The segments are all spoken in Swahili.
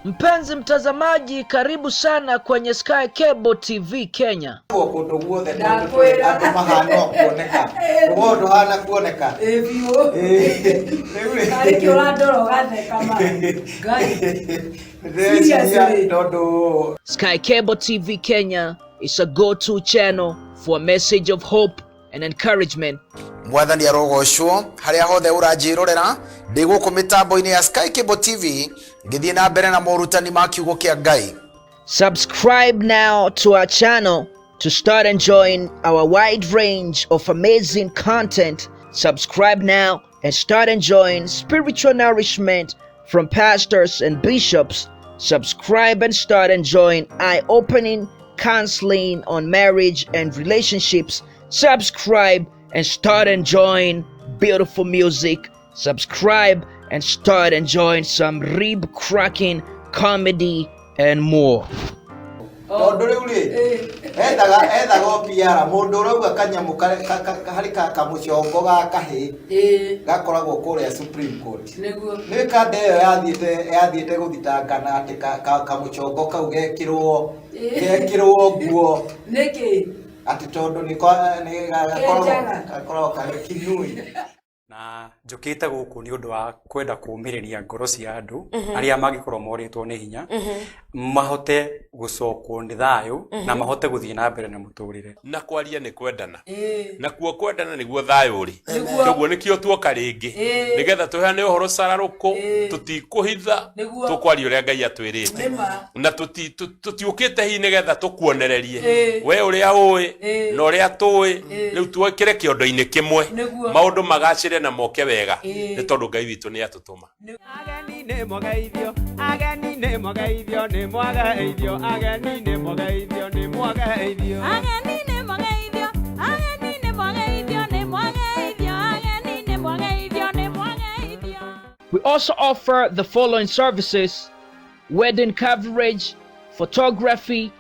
Mpenzi mtazamaji, karibu sana kwenye Sky Cable TV Kenya. Sky Cable TV Kenya is a go-to channel for a message of hope and encouragement. Mwathani arogoshwo haria hothe urajirorera ndi guku mitambo-ini ya Sky Cable TV ngithie na mbere na morutani ma kiugo kia Ngai. Subscribe now to our channel to start enjoying our wide range of amazing content. Subscribe now and start enjoying spiritual nourishment from pastors and bishops. Subscribe and start enjoying eye-opening counseling on marriage and relationships. Subscribe and start enjoying beautiful music. Subscribe and start enjoying some rib-cracking comedy and more. Supreme Court. Yathiĩte gũthitangana atĩ kamuchongo kau gekirwo nguo nĩkĩ atĩ tondũ nĩ gakoragwo karĩ kinui. Na njũkĩte gũkũ nĩ ũndũ wa kwenda kũũmĩrĩria ngoro cia andũ arĩa mangĩkorwo morĩtwo nĩ hinya mahote gũcokwo nĩ thayũ na mahote gũthiĩ na mbere na mũtũrĩre. Na kwaria nĩ kwendana na kuo kwendana nĩguo thayũ ũrĩ. Koguo nĩkĩo tuoka rĩngĩ nĩgetha tũheane ũhoro cararũkũ, tũtikũhitha, tũkwaria ũrĩa Ngai atwĩrĩte na tũtiũkĩte hihi nĩgetha tũkuonererie we ũrĩa ũĩ na ũrĩa tũĩ, rĩu twĩkĩre kĩondo-inĩ kĩmwe maũndũ magacĩre na moke wega nĩ tondũ Ngai witũ nĩ atũtũma. Ageni nĩ mũgeithio, ageni nĩ mũgeithio, nĩ mũgeithio, ageni nĩ mũgeithio, nĩ mũgeithio, ageni nĩ mũgeithio, ageni nĩ mũgeithio, nĩ mũgeithio, ageni nĩ mũgeithio, nĩ mũgeithio. We also offer the following services: wedding coverage, photography,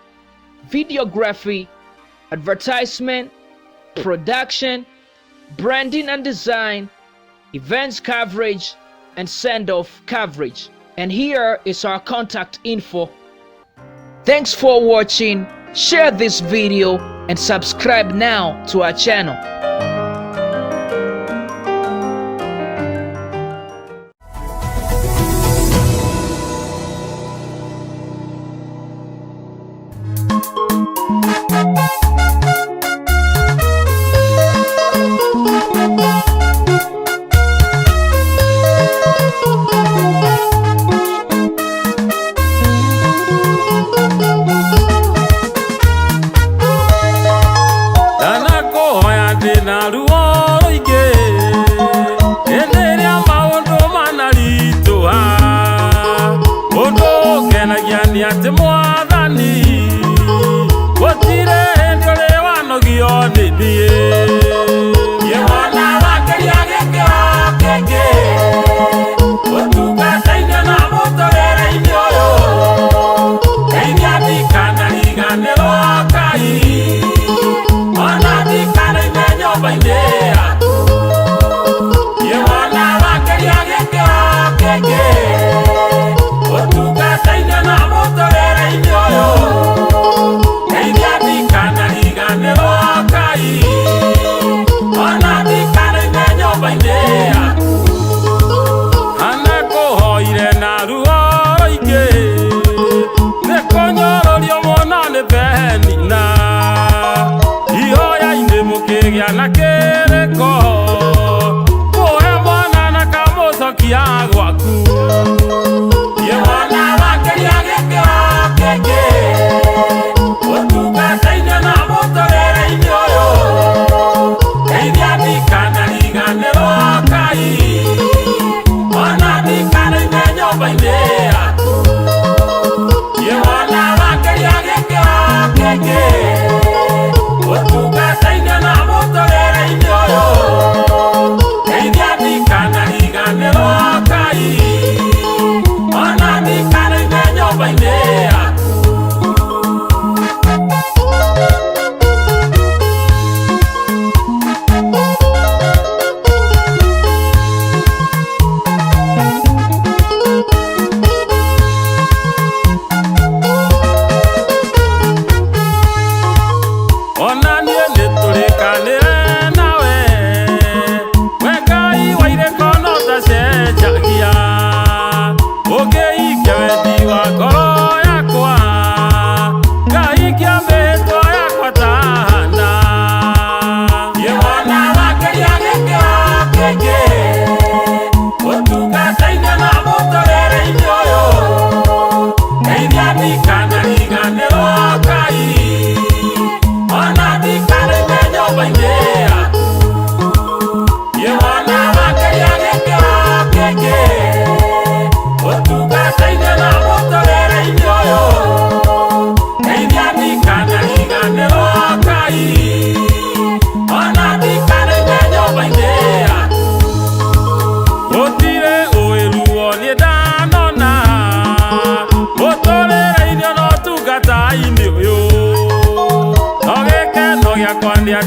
videography, advertisement, production, branding and design, events coverage, and send-off coverage. And here is our contact info. Thanks for watching. Share this video and subscribe now to our channel.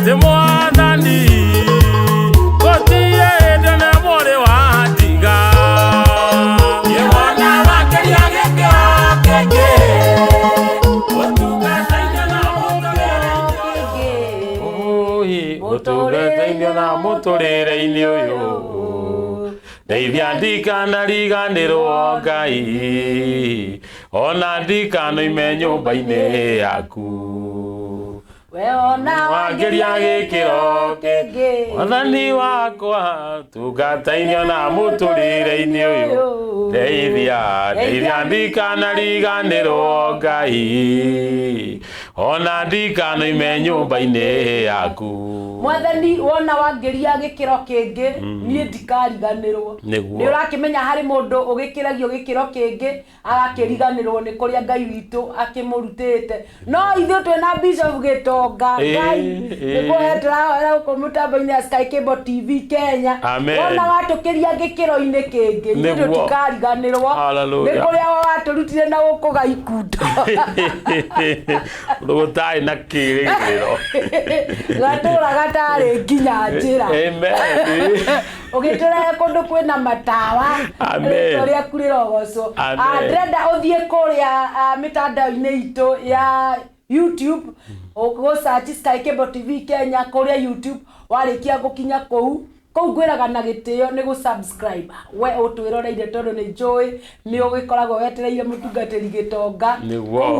ati mwathani gotie ndene mwore wa tiga ye mwana wake yageke keke utugatainio na muturire-ini uyu ndeithia ndikanariganirwo Ngai ona ndikanoime nyumba-ini yaku we ona wangeria gikiro kingi Mwathani wakwa tugatainio na muturire-ini uyu ndeithia ndikanariganirwo Ngai ona ndikanoime nyumba-ini yaku Mwathani wona wangeria gikiro kingi nie ndikariganirwo ni urakimenya hari mundu ugikiragio gikiro kingi agakiriganirwo ni kuria Ngai witu akimurutite no ithu twina Bishop Gitonga Ngai nikuhetera kumutambo-ini ya Sky Cable TV Kenya wona watukiria gikiro-ini kingi ni tukariganirwo ni kuria waturutire na gukuga ikundo gutai na kirigiro gatura gatari nginya njira amen ugiturere kundu kwina matawa turia kurirogocwo ndrenda uthie kuria mitandao-ini itu ya YouTube go search Sky Cable TV Kenya kuria YouTube warikia gukinya kou ngwiraga na gitio ni gu subscribe we utwiroreire tondu ni njui ni ugikoragwo wetereire mutungatiri Gitonga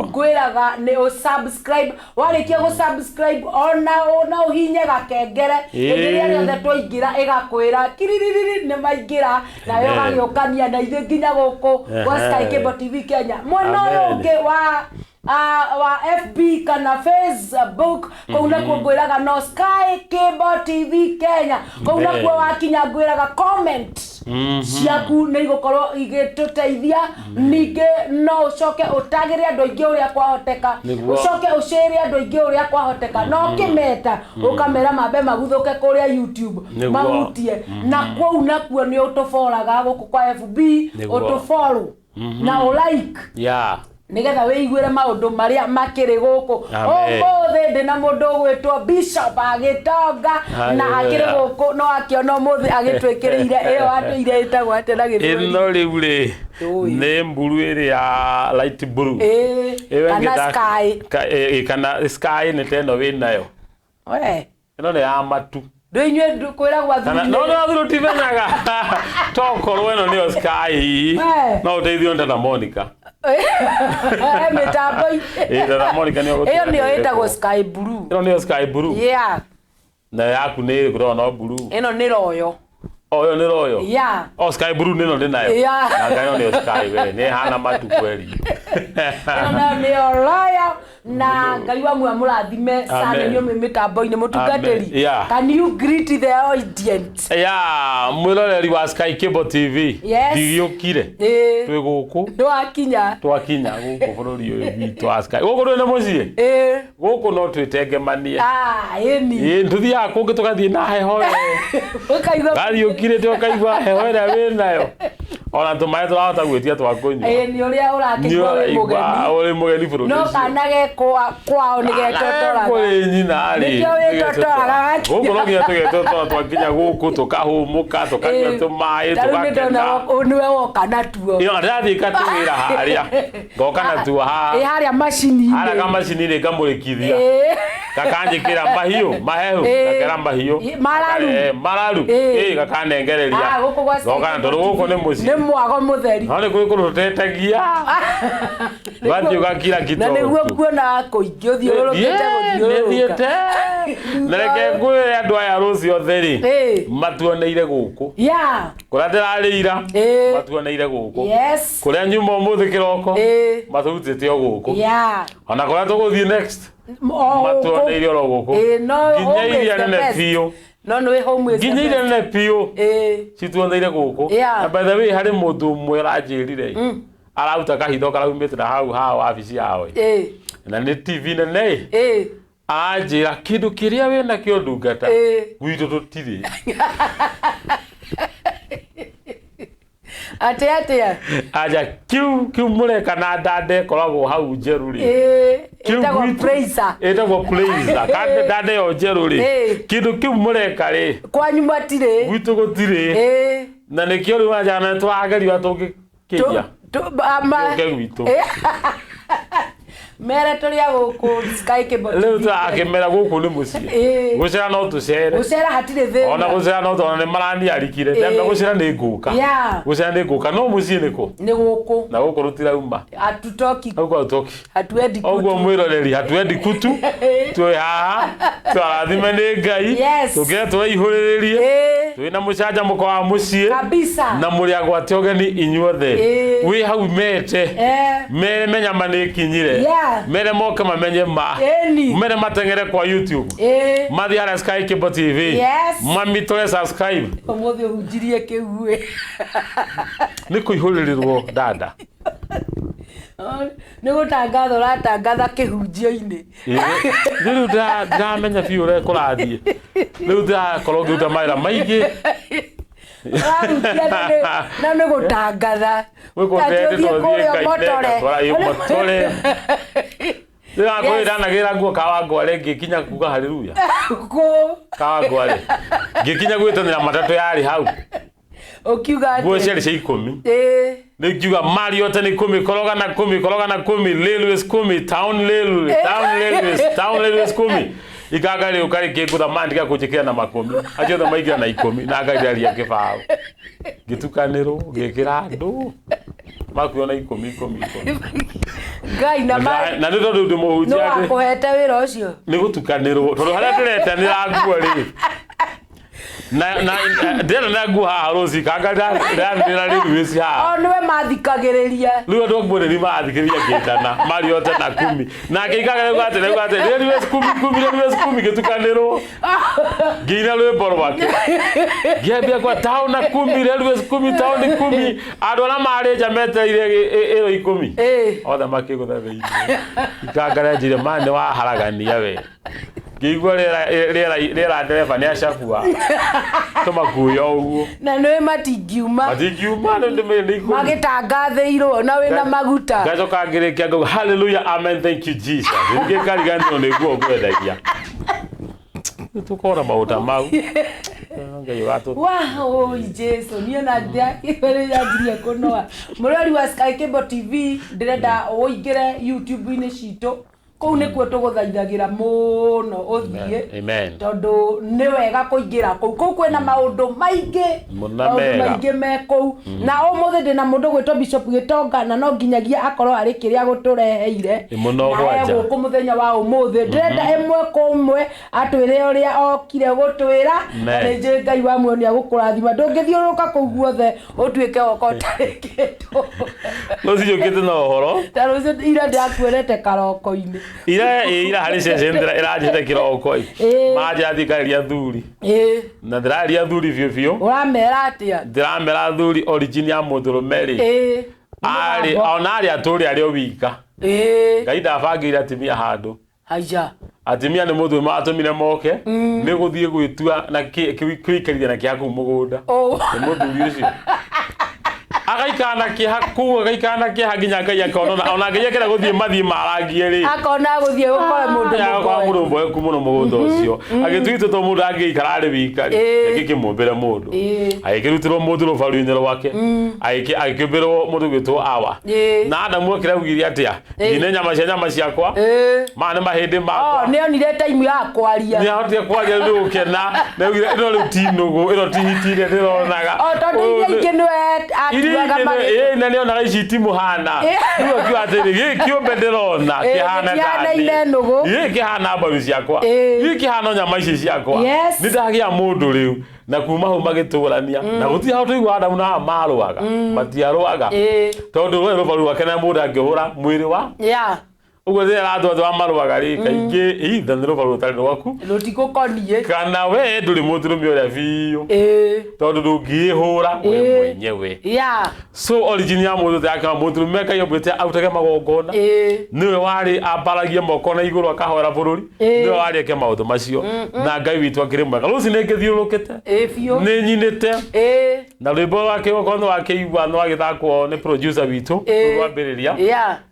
ngwiraga ni u subscribe warikia gu subscribe ona uhinye gakengere ndiria riothe twaingira igakwira kiririri ni maingira na yo gagiukania na ithe nginya guku wa Sky Cable TV Kenya mwena ungi wa FB kana Facebook kuna kuongwiraga no Sky Cable TV Kenya kuna kwa wakinya ngwiraga comment ciaku ni gukorwo igituteithia ninge no ucoke utagire andu aingi uria kwahoteka ucoke ushare andu aingi uria kwahoteka no kimeta ukamera mambe maguthuke kuria YouTube mahutie na kwau nakuo ni utuforaga guku kwa FB utufollow na ulike nigetha wĩiguĩre maũndũ marĩa makĩrĩ gũkũ ũmũthĩ ndĩ na mũndũ ũgwĩtwo Bishop Gitonga na akĩrĩ gũkũ no akĩona ũmũthĩ agĩtwĩkĩrĩire ĩyo andũire ĩtagwo atĩ na Gĩthweri ĩno rĩu rĩ nĩ mburu ĩrĩa light blue kana sky kana sky nĩ teno wĩnayo ĩno nĩ ya matu ndũinyue kwĩragwo athuri no athuri timenyaga tokorwo ĩno nĩyo sky no ũteithio nĩ Tata Monica Tata Monica ĩyo nĩyo ĩtagwo sky blue ĩno nĩyo sky blue na yaku nĩ ĩrĩkũ no blue ĩno nĩ royo ĩyo nĩ royo sky blue nĩno ndĩnayo na ngayo nĩyo sky we nĩ hana matu kweli ĩno nĩyo royo na Ngai wa muoyo mũrathime sana inyuĩ mwĩ mĩtambo-inĩ mũtungatĩri can you greet the audience mwĩroreri wa Sky Cable TV ndigiũkire twĩ gũkũ twakinya gũkũ bũrũri ũyũ witũ wa Sky gũkũ ndwĩ na mũciĩ gũkũ no twĩtengemanie tũthiaga kũngĩ tũgathiĩ na heho gathiũkire tũkaigua heho ĩrĩa wĩnayo ona tũmaĩ tũrahota gwĩtia twakũnyua nĩ ũrĩa ũrakĩigua ũrĩ mũgeni bũrũri no kanage kwao nĩgetotoraga kũrĩ nyina rĩ gũkũ no nginya tũgetotora twakinya gũkũ tũkahũmũka tũkanyua tũmaĩ tũgakena nĩwe woka natuo ndĩrathiĩ katũwĩra harĩa ngoka natuo harĩa macini-inĩ harĩa kamacini-inĩ ngamũrĩkithia gakanjĩkĩra mahiũ mahehu gakera mahiũ mararu gakanengereria ngoka na tondũ gũkũ nĩ mũciĩ nĩ mwago mũtheri no nĩ kũrĩ kũndũ tũtetagia gathiĩ ũgakira kitoto na nĩguo kuona kũingĩ ũthiũrũrũkĩte gũthiũrũrũka na reke ngwĩre andũ aya rũciũ theri matuoneire gũkũ kũrĩa ndĩrarĩira matuoneire gũkũ kũrĩa nyuma ũmũthĩ kĩroko matũrutĩte o gũkũ ona kũrĩa tũgũthiĩ next matuoneire oro gũkũ nginya iria nene biũ nginya iria nene biũ cituoneire gũkũ na by the way harĩ mũndũ ũmwe aranjĩrire arauta kahitho karaumĩte na hau ha wabici yao na nĩ TV nene anjĩra kĩndũ kĩrĩa wĩna kĩo ndungata gwitũ tũtirĩ atĩa aja kiu mũreka na ndande koragwo hau njeru rĩ Etagwo Praiser. Etagwo Praiser. Kandi dade yo njeru ri. Kindu kiu mureka ri. Kwanyu matire. Gwitu gutire. Na nikio ri wajana twageriwa tungikiria. Gwitu. Mere turia guku Sky Cable TV. Leo akimera guku ni mucie. Gucera no tucere. Gucera hatire thina. Ona gucera no tona ni marani arikire. Ndembe gucera ni nguka. Gucera ni nguka no mucie niko. Ni guku. Na guku rutira uma. Atutoki. Guku atutoki. Hatuendi kutu. Ogwo mwiroreri hatuendi kutu. Twe haha. Twarathime ni Ngai. Tugira twihuririe. Twina mucanja muko wa mucie. Kabisa. Na muri agwate ogeni inyuothe. Wi hau mete. Mere menya manikinyire. Mere moka mamenye ma. Mere matengere kwa YouTube. Mathi ara Sky Cable TV. Mami tole subscribe. Omothi ujirie kigue. Ni kuihuririrwo dada. Ni gutangatha ratangatha kihunjio-ini. Riu da menya biu re kurathie. Riu da korogi uta maira maingi. Na ni gutangatha. Motore. Ndio akwira nagira nguo kawa ngware ngikinya kuga haleluya. Kawa ngware. Ngikinya gwitanira matatu yari hau. Okiuga ati. Nguo ciari cia 10. Nikiuga Mario tani 10 koroga na 10 Lelwes 10 Town Lelwes 10. Ikagari ukari kigutha mandika kujikira na 10. Aciothe maigira na 10 na ngairia kibao. Gitukaniro gikira andu. Makuona 10. Ngai na na ndio ndio muhunjia ati. No akohete wira ucio. Ni gutukanirwo. Tondu haria ndiretanira nguo ri. Na nguo haha rosi kanga ndira Lelwes haha. Niwe mathikagiriria. Riu andu ngwiriri mathikiriria ngitana Mario ta na 10. Na ngikaga gwate Lelwes 10 gitukanirwo. Ngina rwimbo rwake. Ngiambia kwa town na 10 Lelwes 10 town 10 andu ara mari jameteire ero 10. Othe makigutha thĩinĩ. Ikanga njire mane wa haragania we. Ngigwa rera ndereba ni acabua. Tumakuyo uguo. Na niwe matingiuma. Matingiuma ndio ndimeni. Magitangathirwo na wina maguta. Gacoka ngirikia ngo hallelujah amen thank you Jesus. Ngikariganio ni guo ngwendagia. Tukora mauta mau. Ngai watu. Wow, Jesu, niyo na ndakire yagirie kunoa. Murori wa Sky Cable TV ndirenda uingire YouTube-ini citu. Kou nä kuo tå gå thaithagira muno å thiä tondå nä wega kå ingä ra kou kou kwä na maå ndå maingä me kou na å må thä ndä na må ndå gwä two Bishop Gitonga na no nginyagia akorwo arä kä rä a gå tå reheire gå kå må thenya wa å må thä ndärenda ä mwe kå mwe atwä re å rä a okire gå twä ra nä njä Ngai wa muoyo nä agå kå rathima ndå ngä thiå rå ka kå u guothe å tuä ke oko tarä kä ndå no cijå kä te na å horo tarå ira ndakuerete karoko-inä ira hari cecendera irajite kiroko maja thikariria thuri na ndiraria thuri biu uramera atia ndiramera thuri origin ya muthurumeri ari onari aturi ari wika Ngai ndabangire atimia handu aija atimia ni muthu matumire moke ni guthie gwitua na kiikarithia na kiaku mugunda ni muthuri ucio agaikana kihaku agaikana kihaginya Ngai akona ona Ngai akira guthie mathie marangie ri akona guthie gukora mundu kwa mundu mboe kumuno mugunda ucio agitwito to mundu angiikara ari wika ri gikimumbira mundu aikirutirwo mundu rubaru-ini rwake aikimbirwo mundu gwitwo awa na Adamu akira ugiria atia ine nyama ciakwa mane mahindi makwa ni onire time ya kwaria ni ahotire kwaria ni ukena na ugira ino ri tinugu ino tihitire ndironaga tondu iria ingĩ niwe na nä onaga ici ti muhana rä kiuga atä gä kä å mbe ndä rona kä hana gä kä hana mbaru ciakwa gä kä hana nyama ici ciakwa nä ndagä a må ndå rä u na kuma hau magä tå rania na gå tia hau tå igua Adamu na marwaga matiarwaga tondå rå rå baru rwake na må ndå angä hå ra mwä rä wa uguo thä ratwathe wa marwaga rä kaingä itha nä rå baru rå tarä rwaku rå kana we ndå rä må ndå rå mä å rä a biå tondå ndå ngä hå ra we mwenyewe so origin ya må ndå yake må ndå me Ngai ombä te autage magongona nä we warä ambaragie moko na igå rå akahoera bå rå ri nä we warä eke maå ndå macio na Ngai witå akä rä mwega rå ci nä ngä thiå rå kä te nä nyinä te na rwä mbo wake okorwo nä wakä igua nä wagä thakwo nä producer witå rwambä rä ria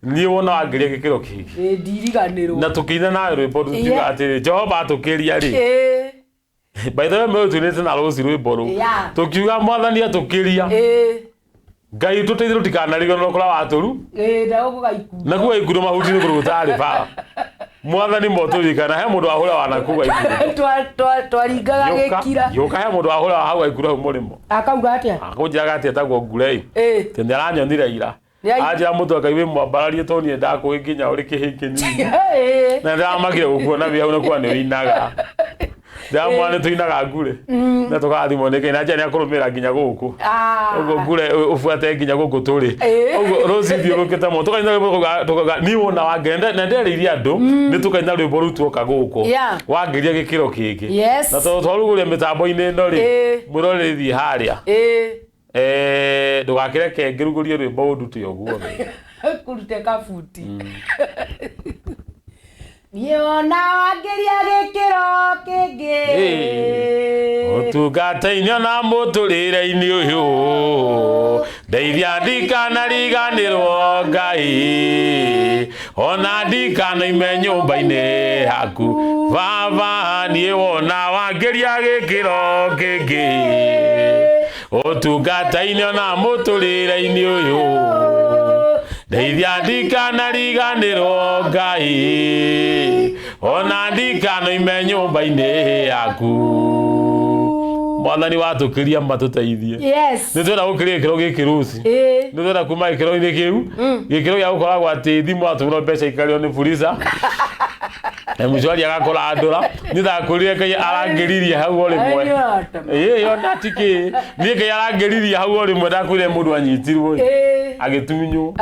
niä wona wangä ria gä kä ro kä rĩngĩ ndiriganĩrwo na tũkĩina nawe rwĩmbo tukiuga atĩ Jehova atũkĩria rĩ by the way me tunĩte na rũci rwĩmbo rũu tũkiuga Mwathani atũkĩria Ngai tũteithie tũtikanariganĩrwo kũrĩa watũru na kuga ikuru mahuti-inĩ kũrũtarĩ baba Mwathani motũririkana he mũndũ wahũra wanakuga ikuru twaringaga gĩkira yoka he mũndũ wahũra hau ikuru hau mũrĩmo akauga atĩa akũnjiraga atĩa tagwo ngurei tende aranyonire ira ajira mũndũ akaiwe mwambararie tonie ndakũgĩkinya ũrĩ kĩhĩ kĩnini na ndamakire gũkuona bia una kwa nĩ ũinaga mwana tuinaga ngure na tukathimo nĩ kĩna nja nĩ akũrũmĩra nginya gũkũ ũguo ngure ũbuate nginya gũkũ tũrĩ ũguo rũcithi ũrũkĩte mũno tukaina ni wona wangenda na ndereirie andũ nĩ tukaina rwĩmbo rũu tuoka gũkũ wangĩria gĩkĩro kĩngĩ na twarugũria mĩtambo-inĩ ĩno rĩ mũrorĩthi harĩa ndũgakĩre kengĩrugũrie rwĩmbo ũndute ũguo kurute kabuti niona wangĩria gĩkĩro kĩngĩ ũtungata-inĩ na mũtũrĩre-inĩ ũyũ ndeithia ndikanariganĩrwo Ngai ona ndikanaime nyũmba-inĩ haku baba niĩ wona wangĩria gĩkĩro kĩngĩ ũtungata-inĩ na mũtũrĩre-inĩ ũyũ ndeithia ndikanariganĩrwo Ngai ona ndikanaime nyũmba-inĩ yaku Mwathani watũkĩria matũteithie nĩ twenda gũkĩria gĩkĩro gĩkĩ rũci nĩ twenda kuma gĩkĩro-inĩ kĩu gĩkĩro gĩa gũkoragwo atĩ thimũ atũmĩrwo mbeca ikario nĩ Fuliza mũcori agakora andũra nĩ thakũrire Ngai arangĩririe hau o rĩmwe ona tikĩ niĩ Ngai arangĩririe hau o rĩmwe ndakwĩre mũndũ anyitirwo agĩtunywo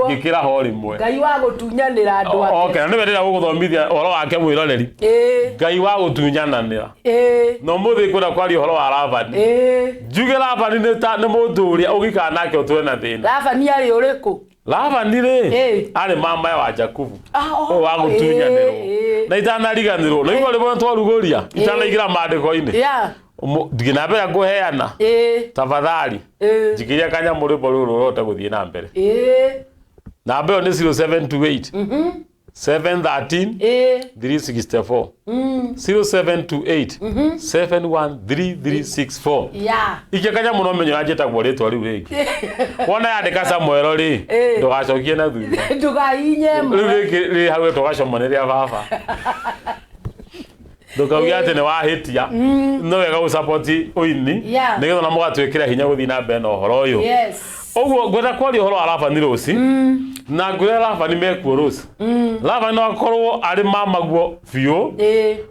gĩkĩra ho rĩmwe Ngai wa gũtunyanĩra andũ ake okay nĩ wendera gũgũthomithia ũhoro wake mwĩroreri Ngai wa gũtunyananĩra no mũthĩ kwenda kwaria ũhoro wa Lavani njuge Lavani nĩ mũndũ ũrĩa ũgĩikara nake ũtũre na thĩna Lavani arĩ ũrĩkũ Lavani rĩ arĩ mama wa Jakubu wa gũtunyanĩrwo na itanariganĩrwo na igũrũ rĩmwe twarugũria itanaingĩra mandĩko-inĩ nginya mbere ngũheana tafadhali njigĩria kanyamũ rwĩmbo rũrũ rũhote gũthiĩ na mbere namba ĩyo nĩ 0728 713 364 0728 713 ike kanyamũ no menyo yanjĩtagwo rĩtwa rĩu rĩngĩ wona yandĩka Samuel rĩ ndũgacokie na thutha ndũgahinye rĩu rĩngĩ hau tũgacomana rĩa baba ndũkauge atĩ nĩ wahĩtia no wega gũsapoti ũini nĩgetha na mũgatwĩkĩra hinya gũthiĩ na mbere na ũhoro ũyũ ũguo ngwenda kwaria ũhoro wa Lavani rũci na ngwĩra Lavani mekuo rũci Lavani no akorwo arĩ mamaguo biũ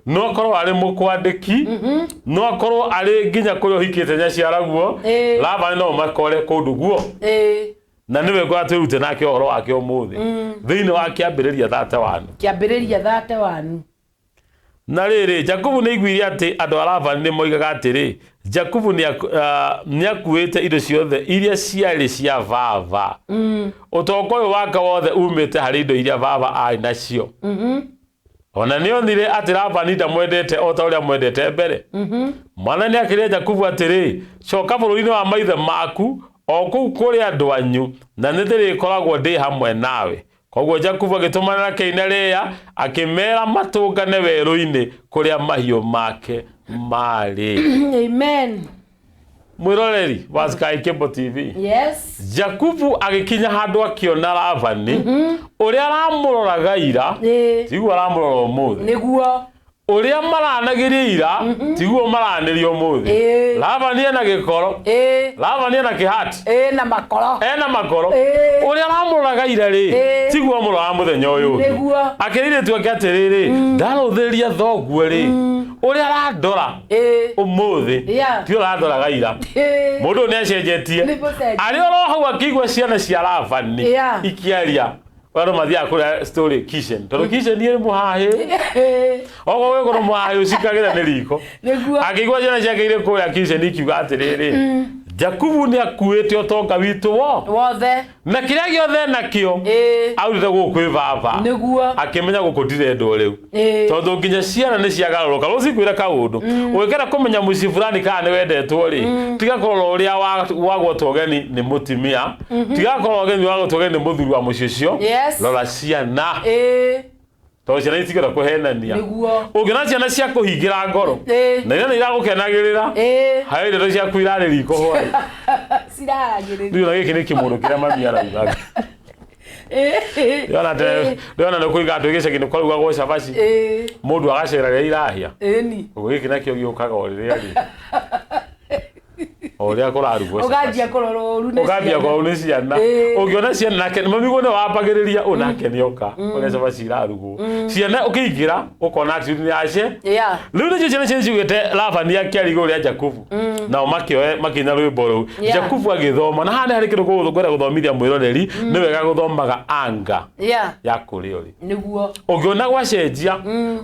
no akorwo arĩ mũkwandĩki no akorwo arĩ nginya kũrĩa ũhikĩte nyaciaraguo Lavani no makore kũndũ guo na nĩwe gwatwĩrute nake ũhoro wake ũmũthĩ thĩinĩ wa kĩambĩrĩria 31 na rĩrĩ Jakubu nĩ aiguire atĩ andũ a Lavani nĩ moigaga atĩrĩ Jakubu nĩ akuĩte indo ciothe iria ciarĩ cia baba ũtonga ũyũ wake wothe umĩte harĩ indo iria baba arĩ nacio ona nĩ onire atĩ Lavani ndamwendete o ta ũrĩa mwendete mbere Mwathani akĩrĩa Jakubu atĩrĩ coka bũrũri-inĩ wa maithe maku o kũu kũrĩ andũ anyu na nĩ ndĩrĩkoragwo ndĩ hamwe nawe koguo Jakubu agĩtũmana na kĩina Lea akĩmera matũngane werũ-inĩ kũrĩa mahiũ make marĩ amen mwĩroreri wa Sky Cable TV Jakubu agĩkinya handũ akĩona Lavani ũrĩa aramũroraga ira tiguo aramũrora ũmũthĩ nĩguo ũrĩa maranagĩria ira tiguo maranĩrio ũmũthĩ Lavani ena gĩkoro Lavani ena kĩhati na makoro ũrĩa aramũroraga ira rĩ tiguo mũrora mũthenya ũyũ akĩrĩire tuake atĩrĩrĩ ndarũthĩria thoguo rĩ ũrĩa arandora ũmũthĩ ti ũrandoraga ira mũndũ nĩ acenjetie arĩ oro hau akĩigua ciana cia Lavani ikiaria waro mathiaga kũrĩa story kitchen tondũ kitchen nĩ mũhahĩ ogo wegoro mũhahĩ ũcikagĩra nĩ riko akĩigua ciana ciake irĩ kũrĩa kitchen ikiuga atĩrĩrĩ Jakubu ni akuite otonga witu wothe na kiria giothe nakio aurire gukwivava niguo akimenya gukutire ndo riu tondu nginya ciana ni ciagaroroka ruci kwira kaundu wikera kumenya muci fulani kana ni wendetwo ri tiga korwo uria wagwotwo geni ni mutimia tiga korwo geni wagwotwo geni ni muthuri wa muci ucio rora ciana to ciana itigera kuhenania ungiona ciana cia kuhingira ngoro na ina iragukenagirira hai ndo cia kwirariri kuhwa ciraragirira ndio nagi kini kimundu kiria mami arauga Yona no kuiga andu gicagi ni kwaruga go cabaci mundu agaceraga irahia ni ugo giki nakio giukaga oriria ri oria kurarugo uganjia kuroro ru ni ugambia kwa uni ciana ungiona ciana nake mami gone wapagiriria unake nioka ore cabaci irarugo ciana ukiingira ukona attitude ni ace riu ni ciana cigite Labani akiarigo ria Jakubu nao makinya rwimbo ru Jakubu agithoma na hane hari kindu gwera guthomithia mwiroreri ni wega guthomaga anga ya kuriori niguo ungiona gwacenjia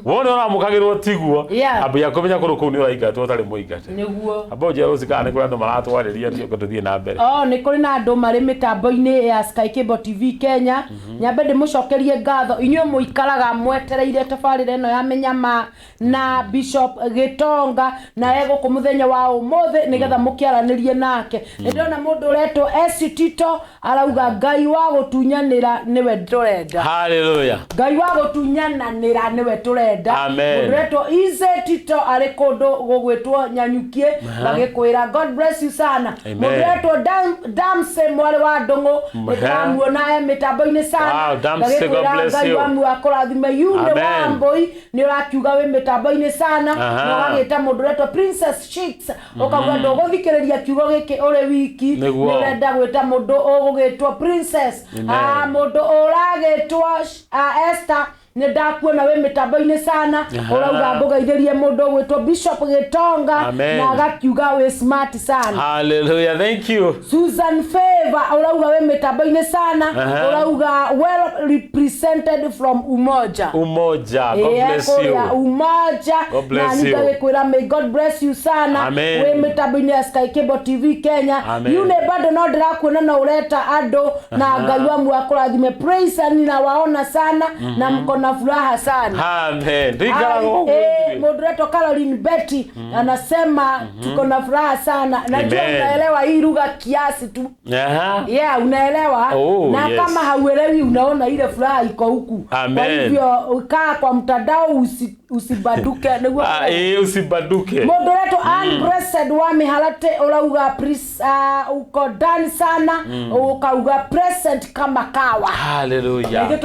wone uramukagirwo tiguo ambia kumenya kuru kuu ni uraingatwo tari muingate niguo aboje rusikane kuri andu maratwariria ndio tuthie na mbere ni kuri na andu mari mitambo-ini ya Sky Cable TV Kenya nyambe ndimucokerie ngatho inyuĩ muikaraga mwetereire tabarĩra ĩno ya menyama na Bishop Gitonga na ego kumuthenya wa umuthi nigetha mukiaranirie nake ndona mundu uretwo Tito arauga Ngai wa gutunyanira niwe ndurenda haleluya Ngai wa gutunyananira niwe turenda mundu uretwo Tito ari kundu gugwitwo Nyanyukie bagikwira God bless you sana mundu uretwo Damse mwari wa ndungu nikamuona mitambo-ini sana bagikwira Ngai wa muakurathime yune wa mboi ni urakiuga we mitambo-ini sana no wagita mundu uretwo Princess Chicks ukauga nduguthikiriria kiugo giki uri wiki ni urenda gwita mundu ugugitwo Princess mundu uragitwo Esther ni ndakuona we mitambo-ini sana urauga mbugaithirie mundu gwitwo Bishop Gitonga na agakiuga we smart sana hallelujah thank you Susan Favor urauga we mitambo-ini sana urauga well represented from Umoja God bless you Umoja na nikakwira may God bless you sana we mitambo-ini ya Sky Cable TV Kenya yune bado no ndirakuona na ureta andu na Ngai wa muakurathime praise and na waona sana na mko na furaha sana amen moderator Caroline Betty anasema tuko na furaha sana najua unaelewa hii lugha kiasi tu unaelewa na kama hauelewi unaona ile furaha iko huku kwa hivyo ukaa kwa mtandao usibaduke usibaduke moderator Unblessed wa Mihalate urauga uko ndani sana ukauga present kama kawa haleluya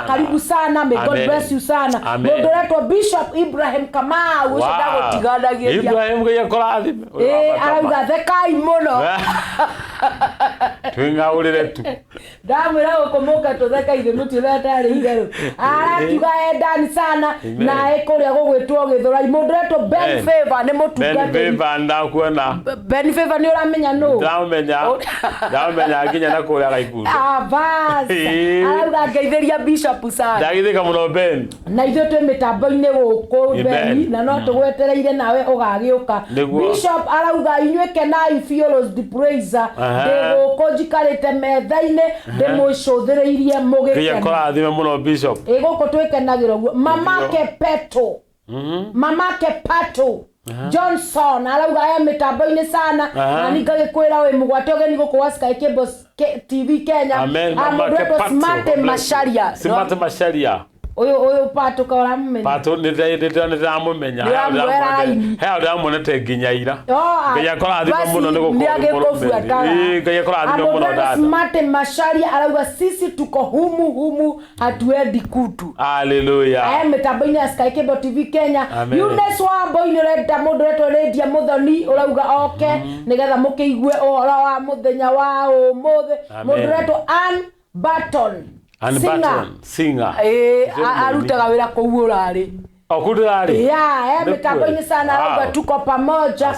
karibu sana God bless you sana moderator Bishop Ibrahim Kamau usidago tigadagia Ibrahim gaya korathime arauga thekai muno twingaurire tu ndamwira gukomoka tutheka ithe mutire tari igero aratuga ndani sana na ekuria gugwitwo githura moderator Ben Favor ni mutungati Ben Favor ndakuona Ben Favor ni uramenya no ndamenya nginya na kuria gaikuru basi arauga ngeithiria Bishop sana ndagithika muno Ben na ithuĩ twĩ mitambo-ini guku Ben na no tugwetereire nawe ugagiuka Bishop arauga inyuĩ kenai Fiolos the Praiser ndiguku njikarite metha-ini ndimucũthĩrĩirie mugikena korathime muno Bishop guku twĩkenagĩra ũguo mamake Pato Johnson arauga aya mitambo-ini sana na ningagĩkwĩra wĩ mugwate ũgeni gũkũ wa Sky Cable TV Kenya amũndũ Smart Macharia uyu Pato kora mumenya Pato nitramumenya he ndamonete nginya ira nginya korathime muno ni nginya korathime muno dada Smart Macharia arauga sisi tuko humu hatuendi kutu haleluya mitambo-ini ya Sky Cable TV Kenya Eunice Wamboi renda mundu retwo Lydia Muthoni urauga nigetha mukiigue uhoro wa muthenya wa umuthi mundu retwo Ann Barton singer arutaga wira kuu urari Okudari. Yeah, mitambo-ini sana auga tuko pamoja.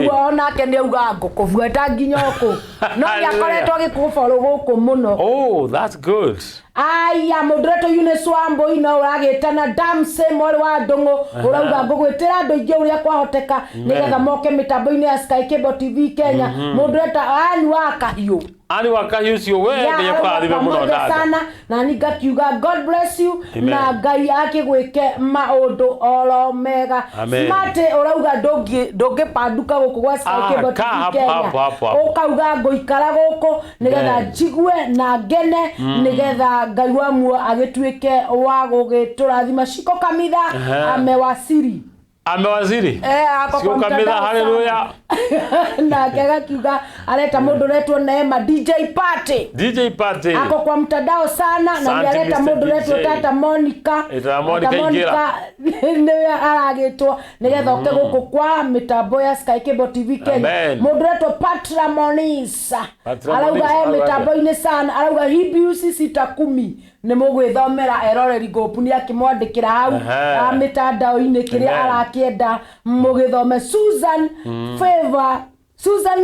Kwa ona ke ni auga ngukubuata nginyoko. No yakoretwo gikufollow guku muno. Oh, that's good. Aya moderator Eunice Wambo ino uragitana Damse mwari wa Ndungu urauga ngugwitira andu ingi uria kwahoteka nigetha moke mitambo-ini ya Sky Cable TV Kenya. Moderator ani wa kahiu. Ani wakahiu cio we ngiye kwathime muno sana na ngakiuga God bless you na Ngai akigwike maundu oro mega. Smart urauga ndungi panduka guku gwa Sky Cable TV Kenya. Ukauga nguikara guku nigetha njigue na ngene nigetha Ngai wa muo agituike wa gugiturathima Shiko Kamitha amewasiri. Shiko Kamitha, haleluya. Na kega kiuga aleta mundu retwo Neema DJ Party. Ako kwa mtandao sana na aleta mundu retwo Tata Monica. Monica niwe aragitwo nigetha oke guku kwa mitambo ya Sky Cable TV Kenya. Mundu retwo Patra Monisa. Arauga mitambo-ini sana. Arauga Hebrews 6:10 ni mugwithomera eroreri group ni akimwandikira hau mitandao-ini kiria arakienda mugithome. Susan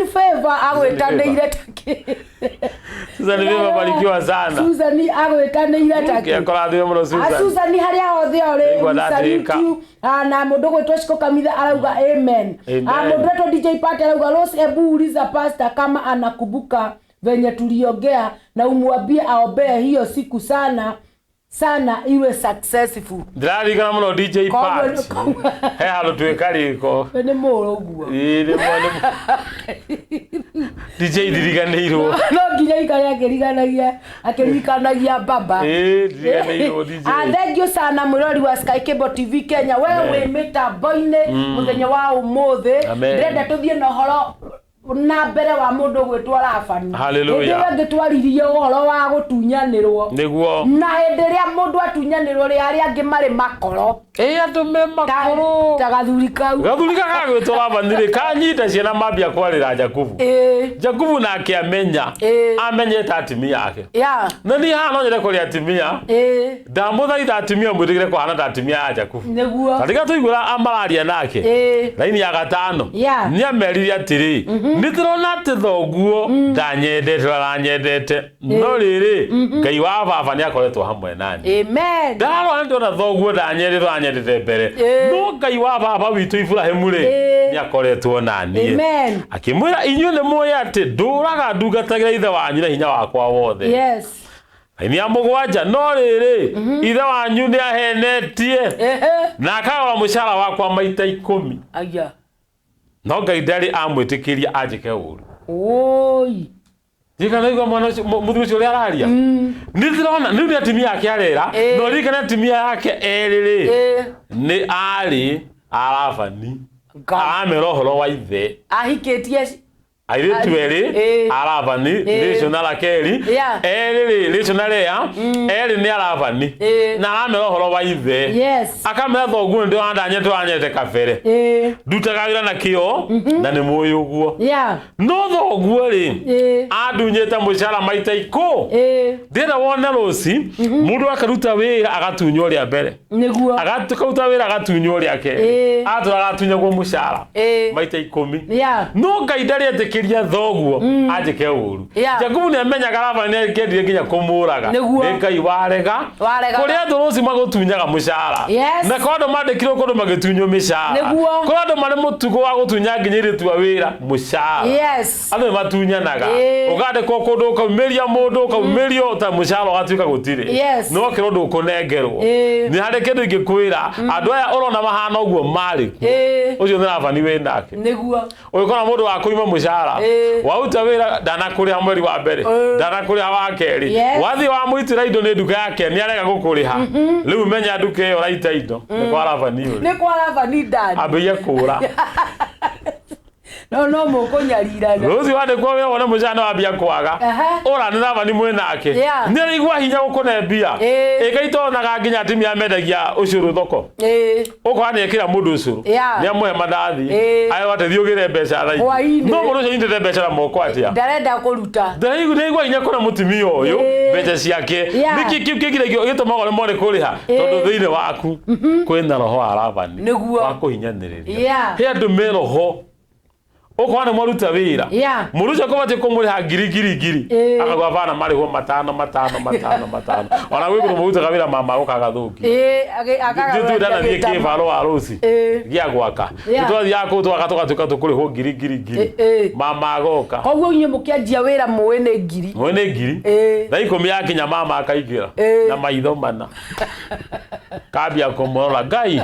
Favor agwetanĩire taki. Susan Favor barikiwa sana. Susan agwetanĩire taki. Akolathime muno Susan. Susan haria hothe ori na mundu gwitwo Shiko Kamitha arauga amen. Mundu wetu DJ Party arauga Rose Ebuliza pastor kama anakumbuka venye tuliongea na umwambie aombee hiyo siku sana iwe successful. Ndari kana muno DJ Party. He halo twekariko. Ni muro guo. Ni mwana. DJ diriganirwo. No nginya ikaya akirikanagia baba. Diriganirwo DJ. Thank you sana murori wa Sky Cable TV Kenya. Wewe mitambo-ini muthenya wa umuthi. Ndenda tuthie na horo na mbere wa mundu gwitwa Rafani. Hallelujah. Ndio ngitwarithia uhoro wa gutunyanirwo. Niguo. Na hindi ria mundu atunyanirwo ri aria angi mari makoro. Andu me makoro. Gathuri kagwitwa Rafani kanyita ciana mambia kwarira Jakubu. Jakubu nake amenya. Amenyete atimia yake. Na ni hano nyere kuri atimia. Ndamuthaitha atimia mwirigire kwa hana atimia ya Jakubu. Niguo. Katika tuigura amararia nake. Laini ya gatano. Ni ameriria atiri. Nitirona ati thoguo ndanyendete no riri Ngai wa baba ni akoretwo hamwe nani. Amen. Ndaro ndona thoguo ndanyendete mbere no Ngai wa baba witu Ibrahimu ri ni akoretwo nani. Amen. Akimwira inyuĩ nĩ muoya ati nduraga ndungatagira ithe wanyu na hinya wakwa wothe. Yes. Ni amugwanja no riri ithe wanyu ni ahenetie na akawa mushara wakwa maita 10. Aya. No Ngai ndari amwitikiria anjike uru. Oi. Ndikana igwa mwana muthuri ucio araria. Nithirona ni atimia yake arera no rikana atimia yake eriri. Ni ari Arafani. Amerohoro wa ithe. Ahikitie airitu eri Arafani national akeri eriri national ya eri ni Arafani na amerohoro wa ithe akamera thoguo ndio andanyete kabere ndutaga wira na kio na ni muyu guo no thoguo ri adunyete mushara maita 10 ndira wona rosi mundu akaruta wira agatunywo ria mbere niguo agatuka wira agatunywo ria ke agatunya gwo mushara maita 10 no Ngai ndari atikiria thoguo anjike uru Jakubu ni amenyaga Rafani akendire nginya kumuraga Ngai warega kuri andu rosi magutunyaga mushara na kondo mandikirwo kondo magitunywo mishara kondo mari mutugo wa gutunya nginyiri twa wira mushara andu matunyanaga ugandikwo kondo kaumeria mundu kaumerio ta mushara ugatuika gutire no kirondo kunengerwo ni hari kindu ingikwira andu aya urona mahana uguo mari ucio ni Rafani we nake niguo uyikona mundu wa kuima mushara wauta wira ndanakuria mweri wa mbere ndanakuria wa keri wathi wa mwitira indo ni nduka yake ni arega gukuriha riu menya nduka iyo raita indo ni kwa Rafani ni kwa Rafani dad abiye kura no mukunyarirana Rozi wande kwa we wona mujana wambia kwaga ora ni Lavani mwenake ni rigwa hinya gukune mbia ikaito naga nginya atimia mendagia ucuru thoko ukwane kira mundu ucuru ni amwe madathi ayo watethiugire mbeca thai no mundu ucio indete mbeca na moko atia ndarenda kuruta ndarigwa hinya kuna mutimia uyu mbeca ciake niki kigire gituma gore mone kuriha tondu thiine waku kwina roho wa Lavani wa kuhinyaniria he andu me roho ukwana maruta wira muruja ko bate ko muri ha giri akagwa bana mari ho matano ona we ko muruta kawira mama ukagathuki akaga ndana thie kivalo arusi gia gwaka twathi yako twakatoka tukuri ho giri mama agoka koguo nye mukianjia wira mwene ngiri thaiko miakinya mama akaigira na maitho mana kabia komora Ngai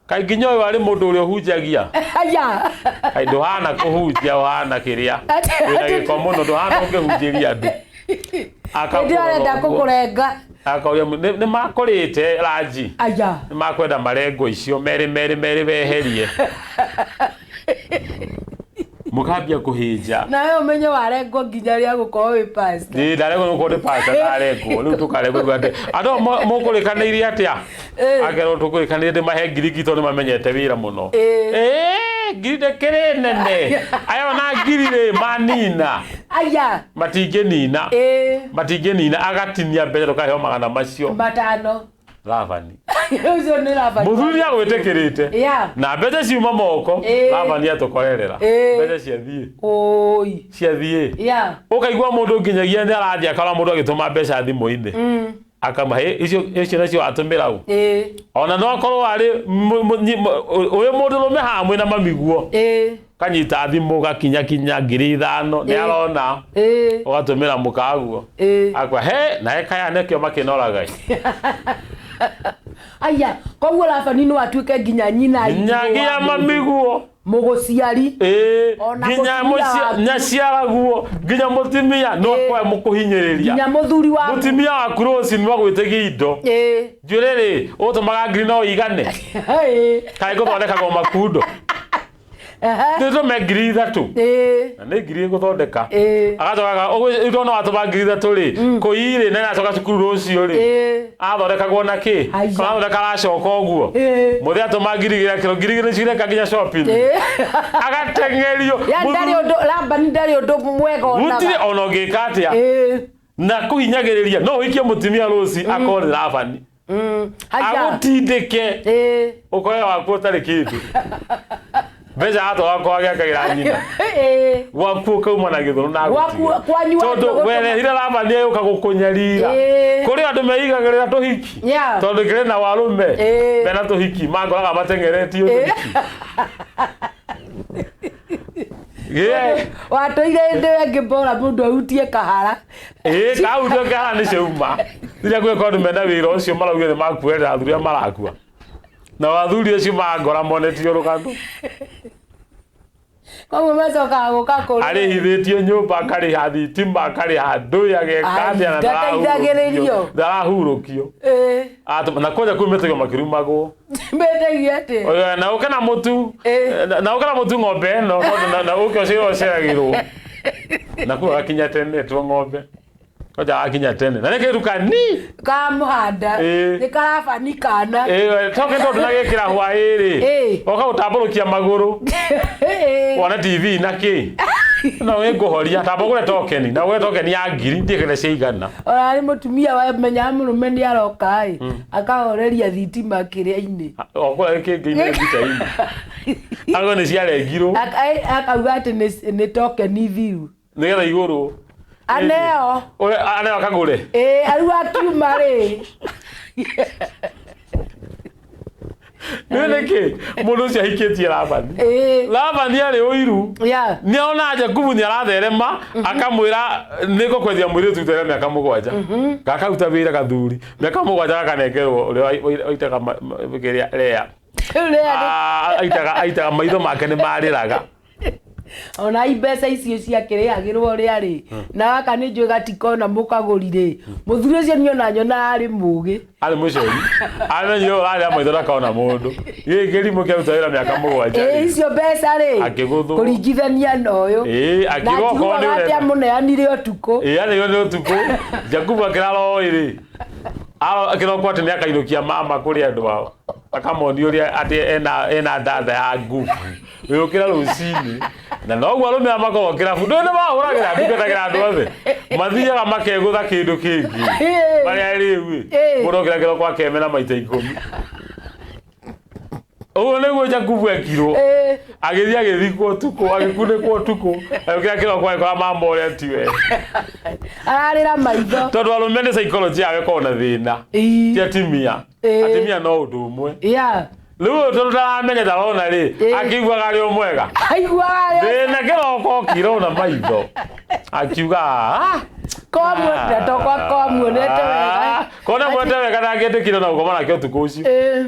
kainginya uyu ari mundu uri hunjagia aya kai nduhana kuhunjia uhana kiria wina giko muno nduhana ukihunjiria andu akakurenda kukurenga akauya ni makorite raji aya ni makwenda marengo icio meri beherie mukambia kuhinja nayo menye warengo nginya ria gukorwo wi pastor ni ndarego nuko ndi pastor narengo riu tukarego ate ando mukulikaniria atia agero tukulikaniria ndi mahe ngiri to ni mamenyete wira muno ngiri ndekere nene ayo na ngiri ri manina aya matinge nina agatinia mbere tukaheo magana macio matano Lavani uzo ni Lavani muthuri agwetekirite na mbeca ciuma moko Lavani atukorerera mbeca ciathie ciathie ukaigua mundu nginyagia ni arathia akara mundu agituma mbeca thimu-ini akamahe icio nacio atumira u ona no akorwo ari uyu mundu rume hamwe na mamiguo kanyita thimu gakinya 5,000 ni arona ugatumira mukaguo akwa he na ekaya nekio makinoraga aya koguo Lavani no atuike nginya nyina nyagia mamiguo muguciari nginya nyaciaraguo nginya mutimia no kwa mukuhinyiriria nginya muthuri wa mutimia wa cross ni wagwitegi indo njuriri utumaga ngiri no igane kai guthondeka go makundo Tito megiri thatu na ne ngiri guthondeka agacoka uno watuma ngiri thatu ri kuiri na acoka cukuru rucio ri athondekagwo na ki kana thondeka aracoka uguo muthi atuma ngiri ngiri cireka nginya shopping agatengerio ndari undu Lavani ndari undu mwega ona gutire ona ngika atia na kuhinyagiriria no wikie mutimia ruci akore Lavani agutindike ukoe waku tari kindu beja ato wako agakagira nyina waku kauma na githuru na waku kwanyu tondu wele hira Lavani yuka gukunyarira kuri andu meigagirira tuhiki tondu kire na warume mena tuhiki mangoraga matengeretio tuhiki watoire ndewe ngibora mundu ahutie kahara kaudio kahara ni ciuma rira gwe kondu mena wira ucio marauge ni makuerera athuria marakua na wathuri ucio mangora monetio rugandu koguo macokaga guka kuri arihithitio nyumba akari hathi timba akari handu agekathia na ndarahurukio na koja kumetegio makirumagwo metegio ati na ukana mutu ng'ombe no na ukio oceragirwo na kuwa akinya tene tu ng'ombe koja akinya tene na nekeruka ni kamuhanda ni Lavani kana toke ndo tunagekira hwairi oka utamburukia maguru wana TV na ki na we ngohoria tambugure tokeni na we tokeni ya ngiri ndikene ciigana ora ni mutumia wa menya murume ni aroka akahoreria thitima kiria-ini okora kinginya ngita-ini ago ni ciarengirwo akauga ati ni tokeni thiru nigetha iguru aneo kagure aru akiuma ri neke mundu cia hikitie Lavani ari uiru ni ona Jakubu ni aratherema akamwira niko kwethia mwiri tutere miaka 7 gakauta wira gathuri miaka 7 gakanengerwo uri waitaga kiria rea aitaga maitho make ni mariraga ona ibesa icio ciakĩrĩagĩrwo rĩarĩ na gaka nĩ njũĩ gatikona mũkagũrire mũthuri ũcio nyona arĩ mũgĩ arĩ mũcori amenyire ũrarĩa maitho ndakona mũndũ gĩkĩrimũ kĩaruta wĩra mĩaka 7 icio mbeca rĩ akĩgũthwo kũringithania na ũyũ akĩgũkorwo nĩ ũrenda mũneanire ũtukũ anĩrĩo nĩ ũtukũ Jakubu akĩrarwo ĩrĩ akĩrokwo atĩ nĩ akainũkia mama kũrĩ andũ ao akamoni ũrĩa atĩ ena ndatha ya nguvu wĩũkĩra rũcinĩ na noguo arũme amakorwo kĩrabu ndũĩ nĩ mahũragĩra ndungatagĩra andũ othe mathiaga makegũtha kĩndũ kĩngĩ marĩa rĩu mũrokĩra kĩroko akemena maita 10 ũguo nĩguo Jakubu ekirwo agĩthiĩ agĩthikwo ũtukũ agĩkunĩkwo ũtukũ agĩũkĩra kĩroko agĩkora mama ũrĩa tiwe ararĩra maitho tondũ arũme nĩ psychology yao ĩkoragwo na thĩna ti atimia no ũndũ ũmwe rĩu tondũ ndaramenya ndarona rĩ akĩiguaga arĩ o mwega thĩna kĩroko kirona maitho akiuga muonete wega kona muonete wega ndangĩendekire na gũkoma nake ũtukũ ũcio